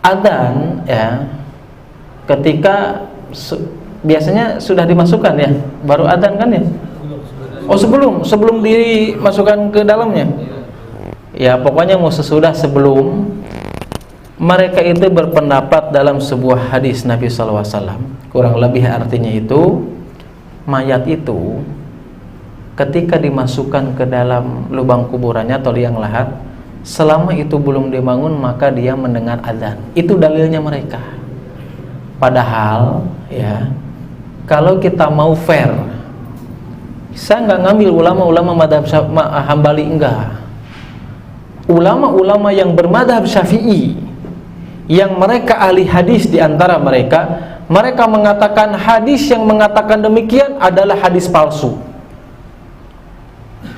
Adzan ya ketika biasanya sudah dimasukkan ya, baru adzan kan ya? Oh sebelum dimasukkan ke dalamnya. Ya pokoknya mau sesudah sebelum. Mereka itu berpendapat dalam sebuah hadis Nabi SAW, kurang lebih artinya itu mayat itu ketika dimasukkan ke dalam lubang kuburannya atau liang lahat, selama itu belum dibangun maka dia mendengar adzan. Itu dalilnya mereka. Padahal ya, kalau kita mau fair, saya nggak ngambil ulama-ulama madhab Hambali, enggak. Ulama-ulama yang bermadhab Syafi'i, yang mereka ahli hadis di antara mereka mengatakan hadis yang mengatakan demikian adalah hadis palsu.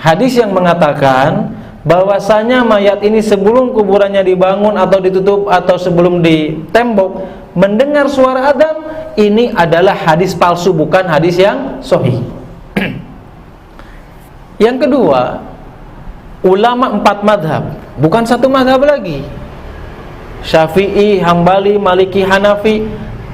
Hadis yang mengatakan bahwasanya mayat ini sebelum kuburannya dibangun atau ditutup atau sebelum ditembok mendengar suara adzan, ini adalah hadis palsu, bukan hadis yang sahih. Yang kedua, ulama 4 madhab, bukan satu madhab lagi. Syafi'i, Hambali, Maliki, Hanafi.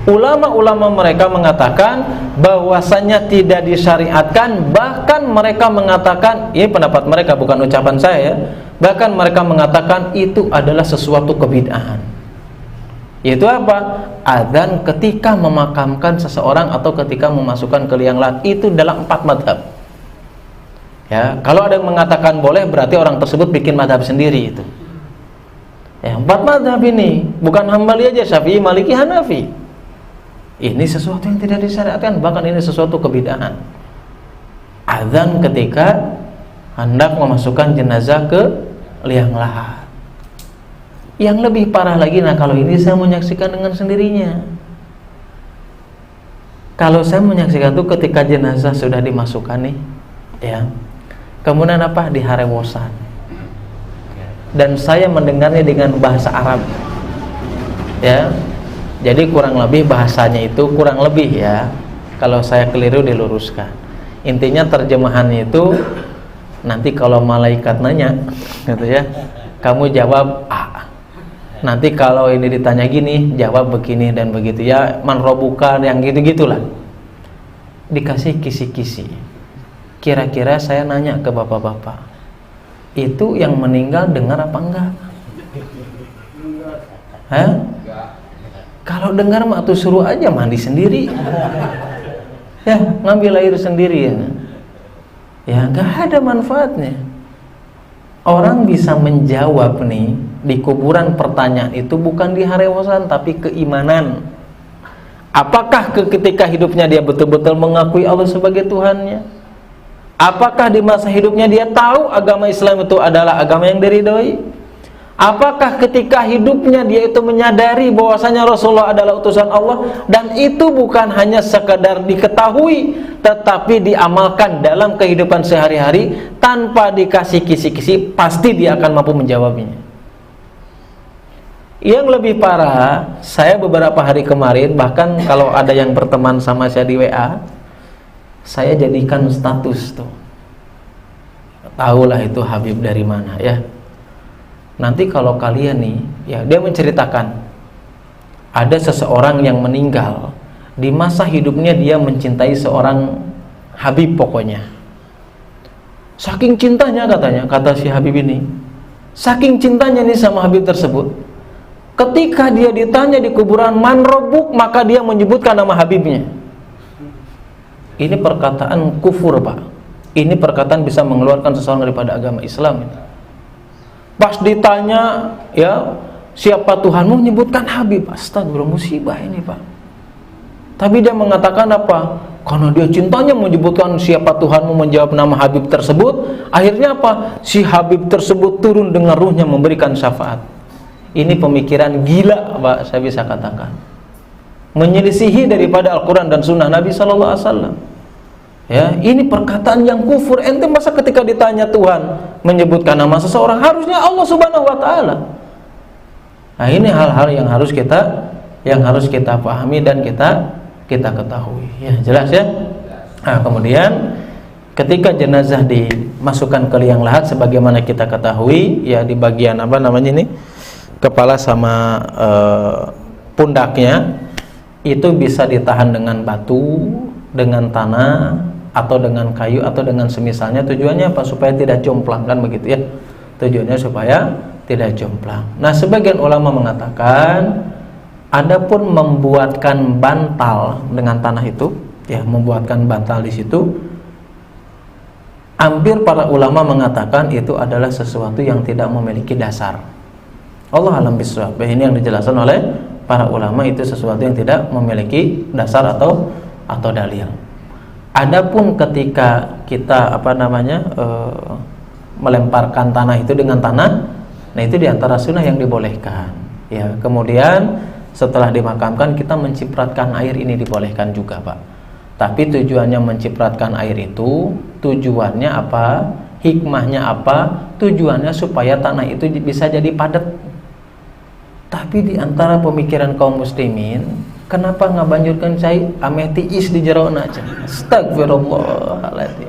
Ulama-ulama mereka mengatakan bahwasanya tidak disyariatkan. Bahkan mereka mengatakan, ini pendapat mereka bukan ucapan saya, bahkan mereka mengatakan itu adalah sesuatu kebid'ahan. Yaitu apa? Adzan ketika memakamkan seseorang atau ketika memasukkan ke liang lahat, itu dalam 4 madhab. Ya, kalau ada yang mengatakan boleh, berarti orang tersebut bikin madhab sendiri itu. Ya, 4 madhab ini, bukan Hambali aja, Syafi'i, Maliki, Hanafi. Ini sesuatu yang tidak disyariatkan, bahkan ini sesuatu kebid'ahan. Adzan ketika hendak memasukkan jenazah ke liang lahat. Yang lebih parah lagi, nah kalau ini saya menyaksikan dengan sendirinya. Kalau saya menyaksikan itu ketika jenazah sudah dimasukkan nih, ya, kemudian apa? Diharewosan. Dan saya mendengarnya dengan bahasa Arab ya, jadi kurang lebih bahasanya itu kurang lebih ya, kalau saya keliru diluruskan. Intinya terjemahannya itu nanti kalau malaikat nanya gitu ya, kamu jawab A. Nanti kalau ini ditanya gini, jawab begini dan begitu ya, manrobukan yang gitu-gitulah. Dikasih kisi-kisi. Kira-kira saya nanya ke bapak-bapak, itu yang meninggal dengar apa enggak? Hah? Kalau dengar mah tuh suruh aja mandi sendiri. Ya, ngambil air sendiri ya. Ya, nggak ada manfaatnya. Orang bisa menjawab nih di kuburan pertanyaan itu bukan di harewasan tapi keimanan. Apakah ketika hidupnya dia betul-betul mengakui Allah sebagai Tuhannya? Apakah di masa hidupnya dia tahu agama Islam itu adalah agama yang diridhoi? Apakah ketika hidupnya dia itu menyadari bahwasanya Rasulullah adalah utusan Allah dan itu bukan hanya sekedar diketahui tetapi diamalkan dalam kehidupan sehari-hari tanpa dikasih kisi-kisi, pasti dia akan mampu menjawabnya. Yang lebih parah, saya beberapa hari kemarin, bahkan kalau ada yang berteman sama saya di WA, saya jadikan status tuh. Tahulah itu Habib dari mana ya. Nanti kalau kalian nih, ya dia menceritakan ada seseorang yang meninggal di masa hidupnya dia mencintai seorang Habib pokoknya. Saking cintanya katanya, kata si Habib ini, saking cintanya nih sama Habib tersebut, ketika dia ditanya di kuburan man robuk, maka dia menyebutkan nama Habibnya. Ini perkataan kufur, Pak. Ini perkataan bisa mengeluarkan seseorang daripada agama Islam. Pas ditanya, ya, siapa Tuhanmu, menyebutkan Habib. Astagfirullah, musibah ini, Pak. Tapi dia mengatakan apa? Karena dia cintanya menyebutkan siapa Tuhanmu, menjawab nama Habib tersebut. Akhirnya apa? Si Habib tersebut turun dengan ruhnya memberikan syafaat. Ini pemikiran gila, Pak, saya bisa katakan. Menyelisihi daripada Al-Quran dan Sunnah Nabi Sallallahu Alaihi Wasallam. Ya, ini perkataan yang kufur. Ente masa ketika ditanya Tuhan menyebutkan nama seseorang, harusnya Allah Subhanahu Wa Taala. Nah, ini hal-hal yang harus kita pahami dan kita ketahui. Ya, jelas ya. Nah, kemudian ketika jenazah dimasukkan ke liang lahat, sebagaimana kita ketahui, ya di bagian apa namanya ini, kepala sama pundaknya itu bisa ditahan dengan batu, dengan tanah, atau dengan kayu, atau dengan semisalnya. Tujuannya apa? Supaya tidak jomplang, kan begitu ya. Tujuannya supaya tidak jomplang. Nah, sebagian ulama mengatakan adapun membuatkan bantal dengan tanah itu, ya, membuatkan bantal di situ, hampir para ulama mengatakan itu adalah sesuatu yang tidak memiliki dasar. Allah alam bisawab. Ini yang dijelaskan oleh para ulama, itu sesuatu yang tidak memiliki dasar atau dalil. Adapun ketika kita melemparkan tanah itu dengan tanah, nah itu diantara sunnah yang dibolehkan. Ya, kemudian setelah dimakamkan kita mencipratkan air, ini dibolehkan juga, Pak. Tapi tujuannya mencipratkan air itu, tujuannya apa? Hikmahnya apa? Tujuannya supaya tanah itu bisa jadi padat. Tapi diantara pemikiran kaum muslimin, kenapa nggak banjurkan cai ameh tiis di jerona aja? Astagfirullahaladzim.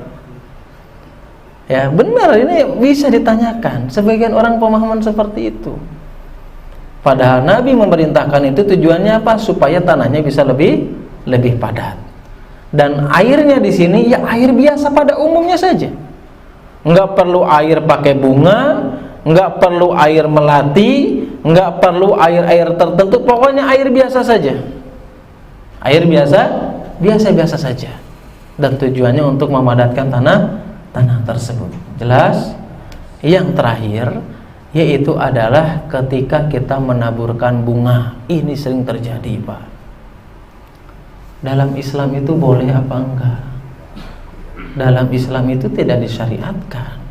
Ya benar, ini bisa ditanyakan. Sebagian orang pemahaman seperti itu. Padahal Nabi memerintahkan itu tujuannya apa? Supaya tanahnya bisa lebih padat. Dan airnya di sini ya air biasa pada umumnya saja. Nggak perlu air pakai bunga, nggak perlu air melati, nggak perlu air tertentu, pokoknya air biasa saja. Air biasa saja. Dan tujuannya untuk memadatkan tanah tersebut. Jelas? Yang terakhir yaitu adalah ketika kita menaburkan bunga. Ini sering terjadi, Pak. Dalam Islam itu boleh apa enggak? Dalam Islam itu tidak disyariatkan.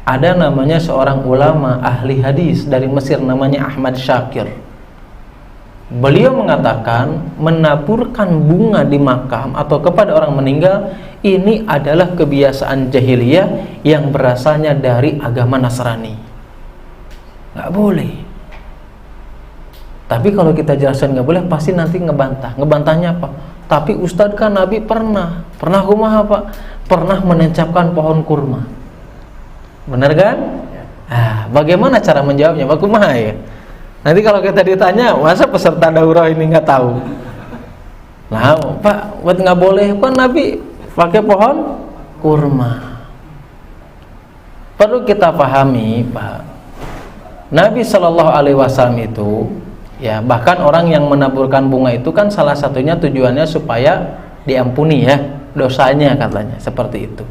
Ada namanya seorang ulama ahli hadis dari Mesir, namanya Ahmad Syakir. Beliau mengatakan menaburkan bunga di makam atau kepada orang meninggal ini adalah kebiasaan jahiliyah yang berasalnya dari agama Nasrani. Nggak boleh. Tapi kalau kita jelaskan nggak boleh, pasti nanti ngebantah. Ngebantahnya apa? Tapi Ustadz kan Nabi pernah kumaha, Pak? Pernah menancapkan pohon kurma. Benar kan? Nah, bagaimana cara menjawabnya? Pak kumaha ya? Nanti kalau kita ditanya, masa peserta daurah ini nggak tahu? Nah, Pak, buat nggak boleh kan Nabi pakai pohon kurma. Perlu kita pahami, Pak. Nabi Shallallahu Alaihi Wasallam itu, Ya, bahkan orang yang menaburkan bunga itu kan salah satunya tujuannya supaya diampuni ya dosanya, katanya seperti itu.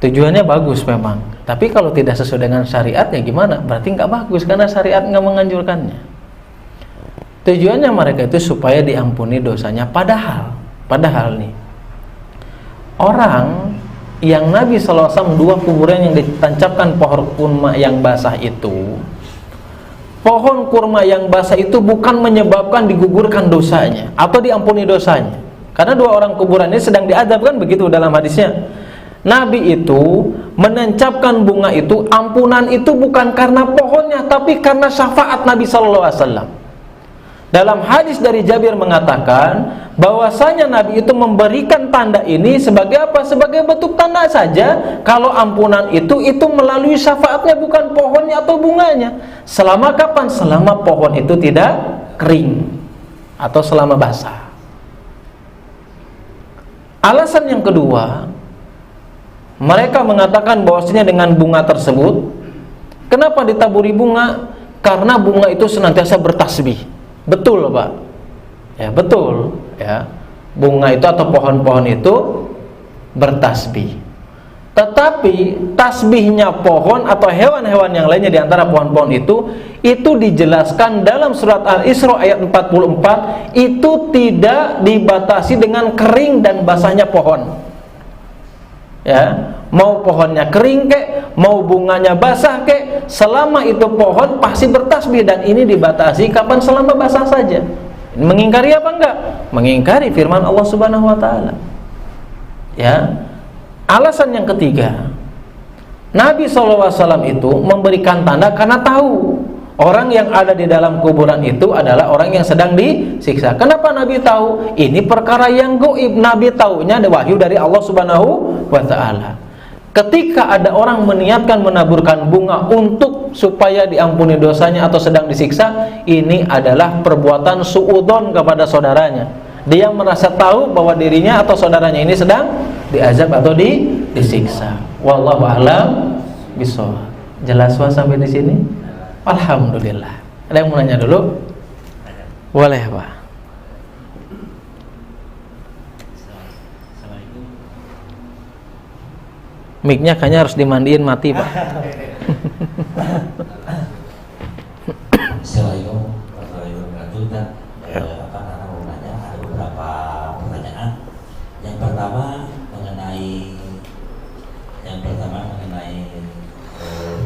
Tujuannya bagus memang, tapi kalau tidak sesuai dengan syariat ya gimana? Berarti nggak bagus karena syariat nggak menganjurkannya. Tujuannya mereka itu supaya diampuni dosanya. Padahal nih, orang yang Nabi SAW dua kuburan yang ditancapkan pohon kurma yang basah itu, pohon kurma yang basah itu bukan menyebabkan digugurkan dosanya atau diampuni dosanya. Karena dua orang kuburan ini sedang diazab kan begitu dalam hadisnya. Nabi itu menancapkan bunga itu, ampunan itu bukan karena pohonnya tapi karena syafaat Nabi SAW. Dalam hadis dari Jabir mengatakan bahwasanya Nabi itu memberikan tanda ini sebagai apa? Sebagai bentuk tanda saja kalau ampunan itu melalui syafaatnya, bukan pohonnya atau bunganya. Selama kapan? Selama pohon itu tidak kering atau selama basah. Alasan yang kedua, mereka mengatakan bahwasanya dengan bunga tersebut, kenapa ditaburi bunga? Karena bunga itu senantiasa bertasbih. Betul, Pak. Ya, betul, ya. Bunga itu atau pohon-pohon itu bertasbih. Tetapi tasbihnya pohon atau hewan-hewan yang lainnya di antara pohon-pohon itu dijelaskan dalam surat Al-Isra ayat 44, itu tidak dibatasi dengan kering dan basahnya pohon. Ya, mau pohonnya kering kek, mau bunganya basah kek, selama itu pohon pasti bertasbih, dan ini dibatasi kapan? Selama basah saja. Mengingkari apa enggak? Mengingkari firman Allah Subhanahu wa taala. Ya. Alasan yang ketiga, Nabi SAW itu memberikan tanda karena tahu orang yang ada di dalam kuburan itu adalah orang yang sedang disiksa. Kenapa Nabi tahu? Ini perkara yang gaib. Nabi tahunya ada wahyu dari Allah Subhanahu wa taala. Ketika ada orang meniatkan menaburkan bunga untuk supaya diampuni dosanya atau sedang disiksa, ini adalah perbuatan suudzon kepada saudaranya. Dia merasa tahu bahwa dirinya atau saudaranya ini sedang diazab atau disiksa. Wallahu a'lam bishawab. Jelas sampai di sini? Alhamdulillah. Ada yang mau nanya dulu? Boleh, Pak. Mic-nya kayaknya harus dimandiin, mati, Pak. Assalamualaikum warahmatullahi wabarakatuh. Mau nanya, ada beberapa pertanyaan. Yang pertama mengenai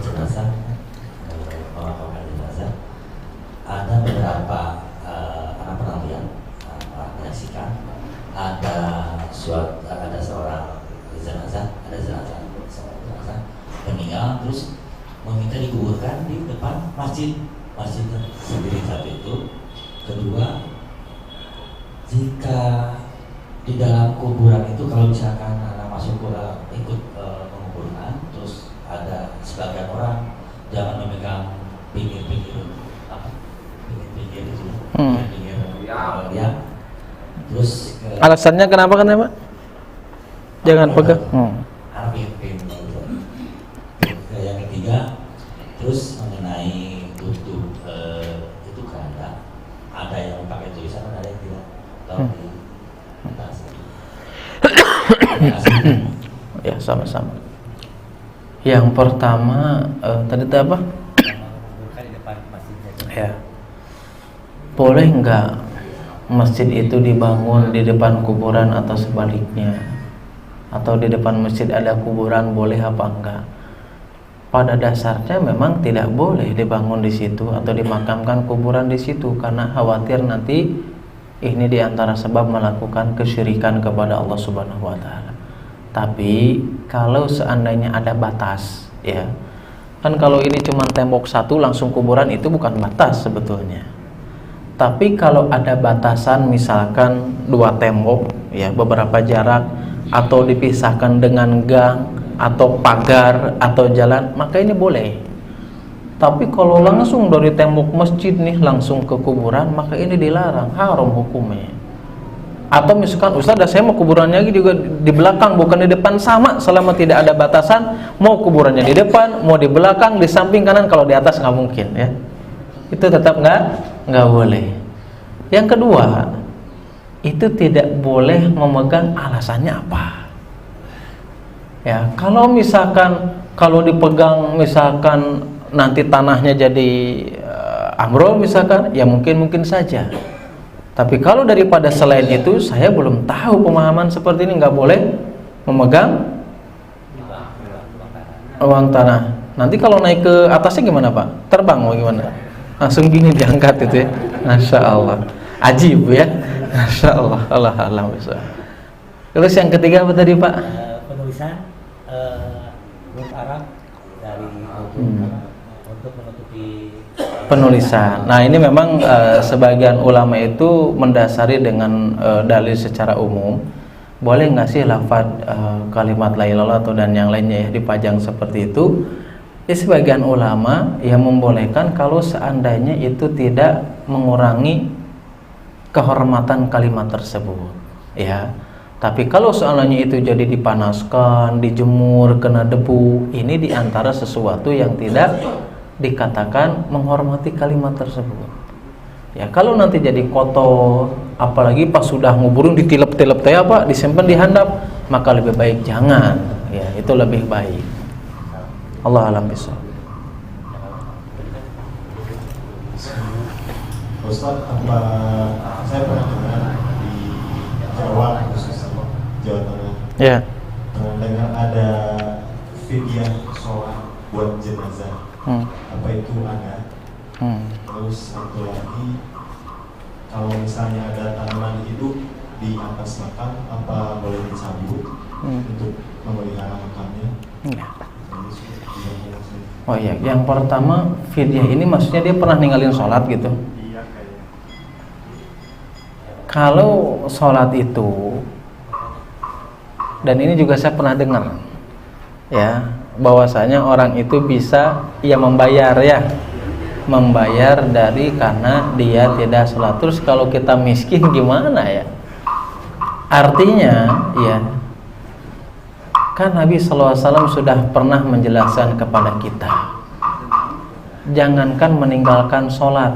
jenazah, pemakaman jenazah. Ada beberapa anak pernah lihat, menyaksikan ada seorang jenazah meninggal, terus meminta dikuburkan di depan masjid sendiri saat itu. Kedua, jika di dalam kuburan itu kalau misalkan anak masuk ikut penguburan, terus ada sebagian orang jangan memegang pinggir-pinggir itu, ya. Terus alasannya kenapa kan, Pak? Jangan pegang. Yang ketiga, terus mengenai tutup itu keranda, ada yang pakai tulisan, ada yang tidak. Ya, sama-sama. Yang pertama tadi itu apa? Ya. Boleh nggak masjid itu dibangun di depan kuburan atau sebaliknya? Atau di depan masjid ada kuburan, boleh apa enggak? Pada dasarnya memang tidak boleh dibangun di situ atau dimakamkan kuburan di situ, karena khawatir nanti ini diantara sebab melakukan kesyirikan kepada Allah Subhanahu wa taala. Tapi kalau seandainya ada batas, ya kan, kalau ini cuma tembok satu langsung kuburan, itu bukan batas sebetulnya. Tapi kalau ada batasan, misalkan 2 tembok, ya beberapa jarak, atau dipisahkan dengan gang atau pagar atau jalan, maka ini boleh. Tapi kalau langsung dari tembok masjid nih langsung ke kuburan, maka ini dilarang, haram hukumnya. Atau misalkan Ustaz, saya mau kuburannya juga di belakang bukan di depan, sama, selama tidak ada batasan, mau kuburannya di depan, mau di belakang, di samping kanan, kalau di atas nggak mungkin, ya. Itu tetap nggak nggak boleh. Yang kedua, itu tidak boleh memegang alasannya apa. Ya, kalau misalkan kalau dipegang misalkan nanti tanahnya jadi ambrol misalkan, ya mungkin saja. Tapi kalau daripada selain itu, saya belum tahu pemahaman seperti ini. Nggak boleh memegang uang tanah. Nanti kalau naik ke atasnya gimana Pak? Terbang mau gimana? Langsung gini diangkat itu ya. Masya Allah. Ajib ya. Masya Allah. Allah alam bisa. Terus yang ketiga apa tadi Pak? Penulisan huruf Arab dari untuk menutupi penulisan. Nah ini memang sebagian ulama itu mendasari dengan dalil secara umum. Boleh nggak sih lafaz kalimat la ilaha illallah atau dan yang lainnya ya dipajang seperti itu? Ya, sebagian ulama yang membolehkan kalau seandainya itu tidak mengurangi kehormatan kalimat tersebut, ya. Tapi kalau seandainya itu jadi dipanaskan, dijemur, kena debu, ini diantara sesuatu yang tidak dikatakan menghormati kalimat tersebut. Ya, kalau nanti jadi kotor, apalagi pas sudah nguburin ditilep-tilep teh apa, disimpan di handap, maka lebih baik jangan. Ya, itu lebih baik. Allah alam bisa. Ustaz, apa saya pernah dengar di Jawa khususnya Jawa Tengah, Ya. dengar ada fidyah sholat buat jenazah. Apa itu ada? Terus satu lagi, kalau misalnya ada tanaman hidup di atas makam, apa boleh dicabut untuk memelihara makamnya? Ya. Oh iya, yang pertama fidyah ini maksudnya dia pernah ninggalin sholat gitu. Iya kayaknya. Kalau sholat itu, dan ini juga saya pernah dengar, ya, bahwasanya orang itu bisa membayar ya, membayar dari karena dia tidak sholat. Terus kalau kita miskin gimana ya? Artinya ya, kan Nabi SAW sudah pernah menjelaskan kepada kita, jangankan meninggalkan sholat,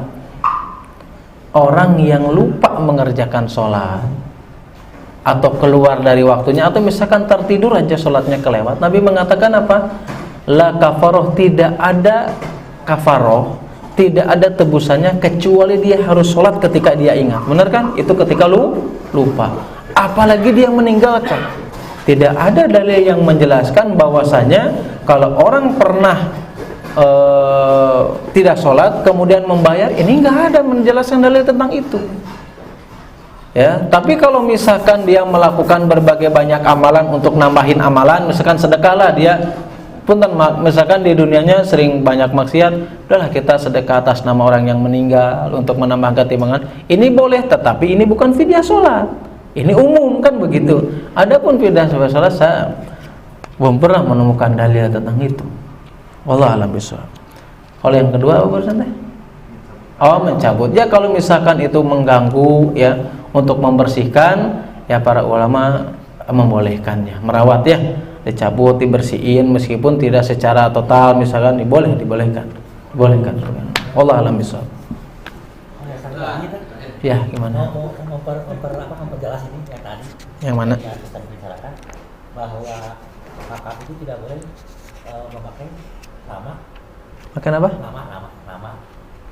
orang yang lupa mengerjakan sholat atau keluar dari waktunya, atau misalkan tertidur aja sholatnya kelewat, Nabi mengatakan apa? La kafaroh, tidak ada kafaroh, tidak ada tebusannya kecuali dia harus sholat ketika dia ingat. Benar kan? Itu ketika lupa. Apalagi dia meninggalkan. Tidak ada dalil yang menjelaskan bahwasanya kalau orang pernah tidak sholat kemudian membayar, ini nggak ada menjelaskan dalil tentang itu. Ya, tapi kalau misalkan dia melakukan berbagai banyak amalan untuk nambahin amalan, misalkan sedekahlah dia, punten misalkan di dunianya sering banyak maksiat, udahlah kita sedekah atas nama orang yang meninggal untuk menambah ketimbangan. Ini boleh, tetapi ini bukan fidyah sholat. Ini umum kan begitu. Adapun fidyah sholat saya belum pernah menemukan dalil tentang itu. Wallahu a'lam bishawab. Kalau yang kedua apa barusan teh? Oh, mencabut. Ya kalau misalkan itu mengganggu ya untuk membersihkan, ya para ulama membolehkannya. Merawat ya, dicabut, dibersihin meskipun tidak secara total misalkan dibolehkan. Wallahu a'lam bishawab. Ya, gimana? Memperjelas ini yang tadi. Yang mana? Yang kita bicarakan bahwa makam itu tidak boleh memakai nama. Makan apa? Nama.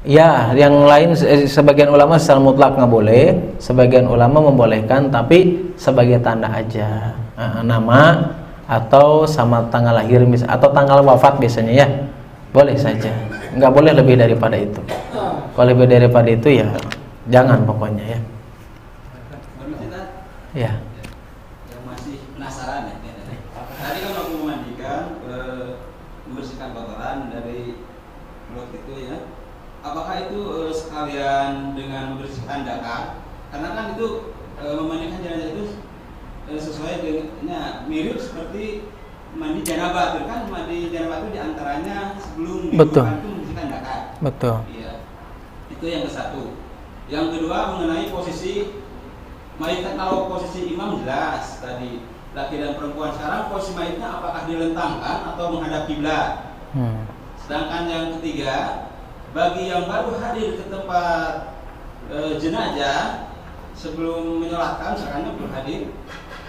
Ya, yang lain sebagian ulama secara mutlak nggak boleh, sebagian ulama membolehkan, tapi sebagai tanda aja. Nama atau sama tanggal lahir atau tanggal wafat biasanya ya, boleh saja. Nggak boleh lebih daripada itu. Kalau lebih daripada itu ya jangan pokoknya ya. Ya. Yang masih penasaran ya. Tadi kan waktu memandikan, membersihkan kotoran dari mulut itu ya. Apakah itu sekalian dengan membersihkan daka? Karena kan itu memandikan jenazah itu sesuai dengan mirip seperti mandi janabah. Kan mandi janabah itu diantaranya sebelum dimakan itu membersihkan daka. Betul. Iya. Itu yang ke satu. Yang kedua mengenai posisi mayat. Kalau posisi imam jelas tadi laki dan perempuan, sekarang posisi mayatnya apakah dilentangkan atau menghadap kiblat? Sedangkan yang ketiga bagi yang baru hadir ke tempat jenazah sebelum menyolatkan, misalkan belum hadir,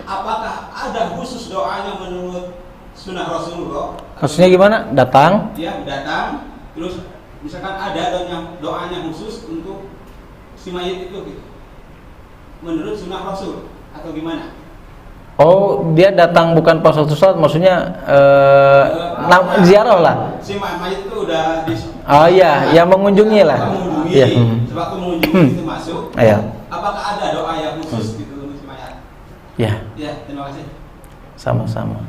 apakah ada khusus doanya menurut sunnah Rasulullah? Maksudnya gimana? Datang? Ya, datang, terus misalkan ada doanya khusus untuk si mayit itu gitu. Menurut sunnah Rasul atau gimana? Oh, dia datang bukan pas waktu sholat, maksudnya ziarah lah. Si mayit itu udah di Oh iya, yang mengunjungi lah. mengunjungi, Iya. sebab mengunjungi itu masuk. Iya. Apakah ada doa yang khusus gitu untuk si mayat? Ya, Ya, terima kasih. sama-sama.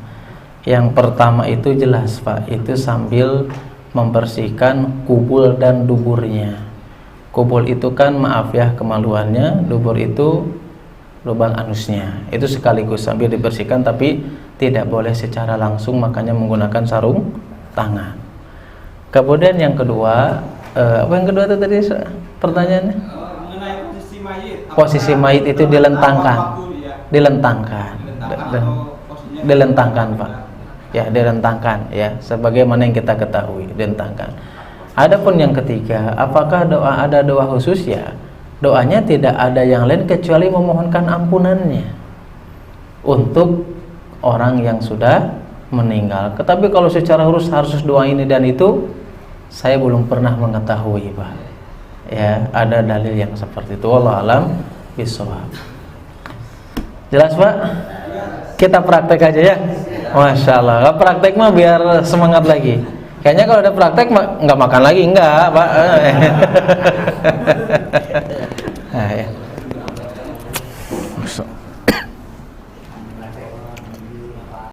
Yang pertama itu jelas Pak, itu sambil membersihkan kubul dan duburnya. Kubul itu kan maaf ya kemaluannya, dubur itu lubang anusnya. Itu sekaligus sambil dibersihkan, tapi tidak boleh secara langsung, makanya menggunakan sarung tangan. Kemudian yang kedua, apa yang kedua itu tadi pertanyaannya? Mengenai posisi mayit. Posisi mayit itu dilentangkan. Dilentangkan. Dilentangkan Pak. Ya, dilentangkan ya, sebagaimana yang kita ketahui, dilentangkan. Adapun yang ketiga, apakah ada doa khusus ya? Doanya tidak ada yang lain kecuali memohonkan ampunannya untuk orang yang sudah meninggal. Tetapi kalau secara harus doa ini dan itu, saya belum pernah mengetahui Pak. Ya, ada dalil yang seperti itu. Wallahu alam bishawab. Jelas Pak? Kita praktek aja ya. Masya Allah. Praktek mah biar semangat lagi. Kayaknya kalau ada praktek nggak makan lagi, enggak Pak. Nah, ya.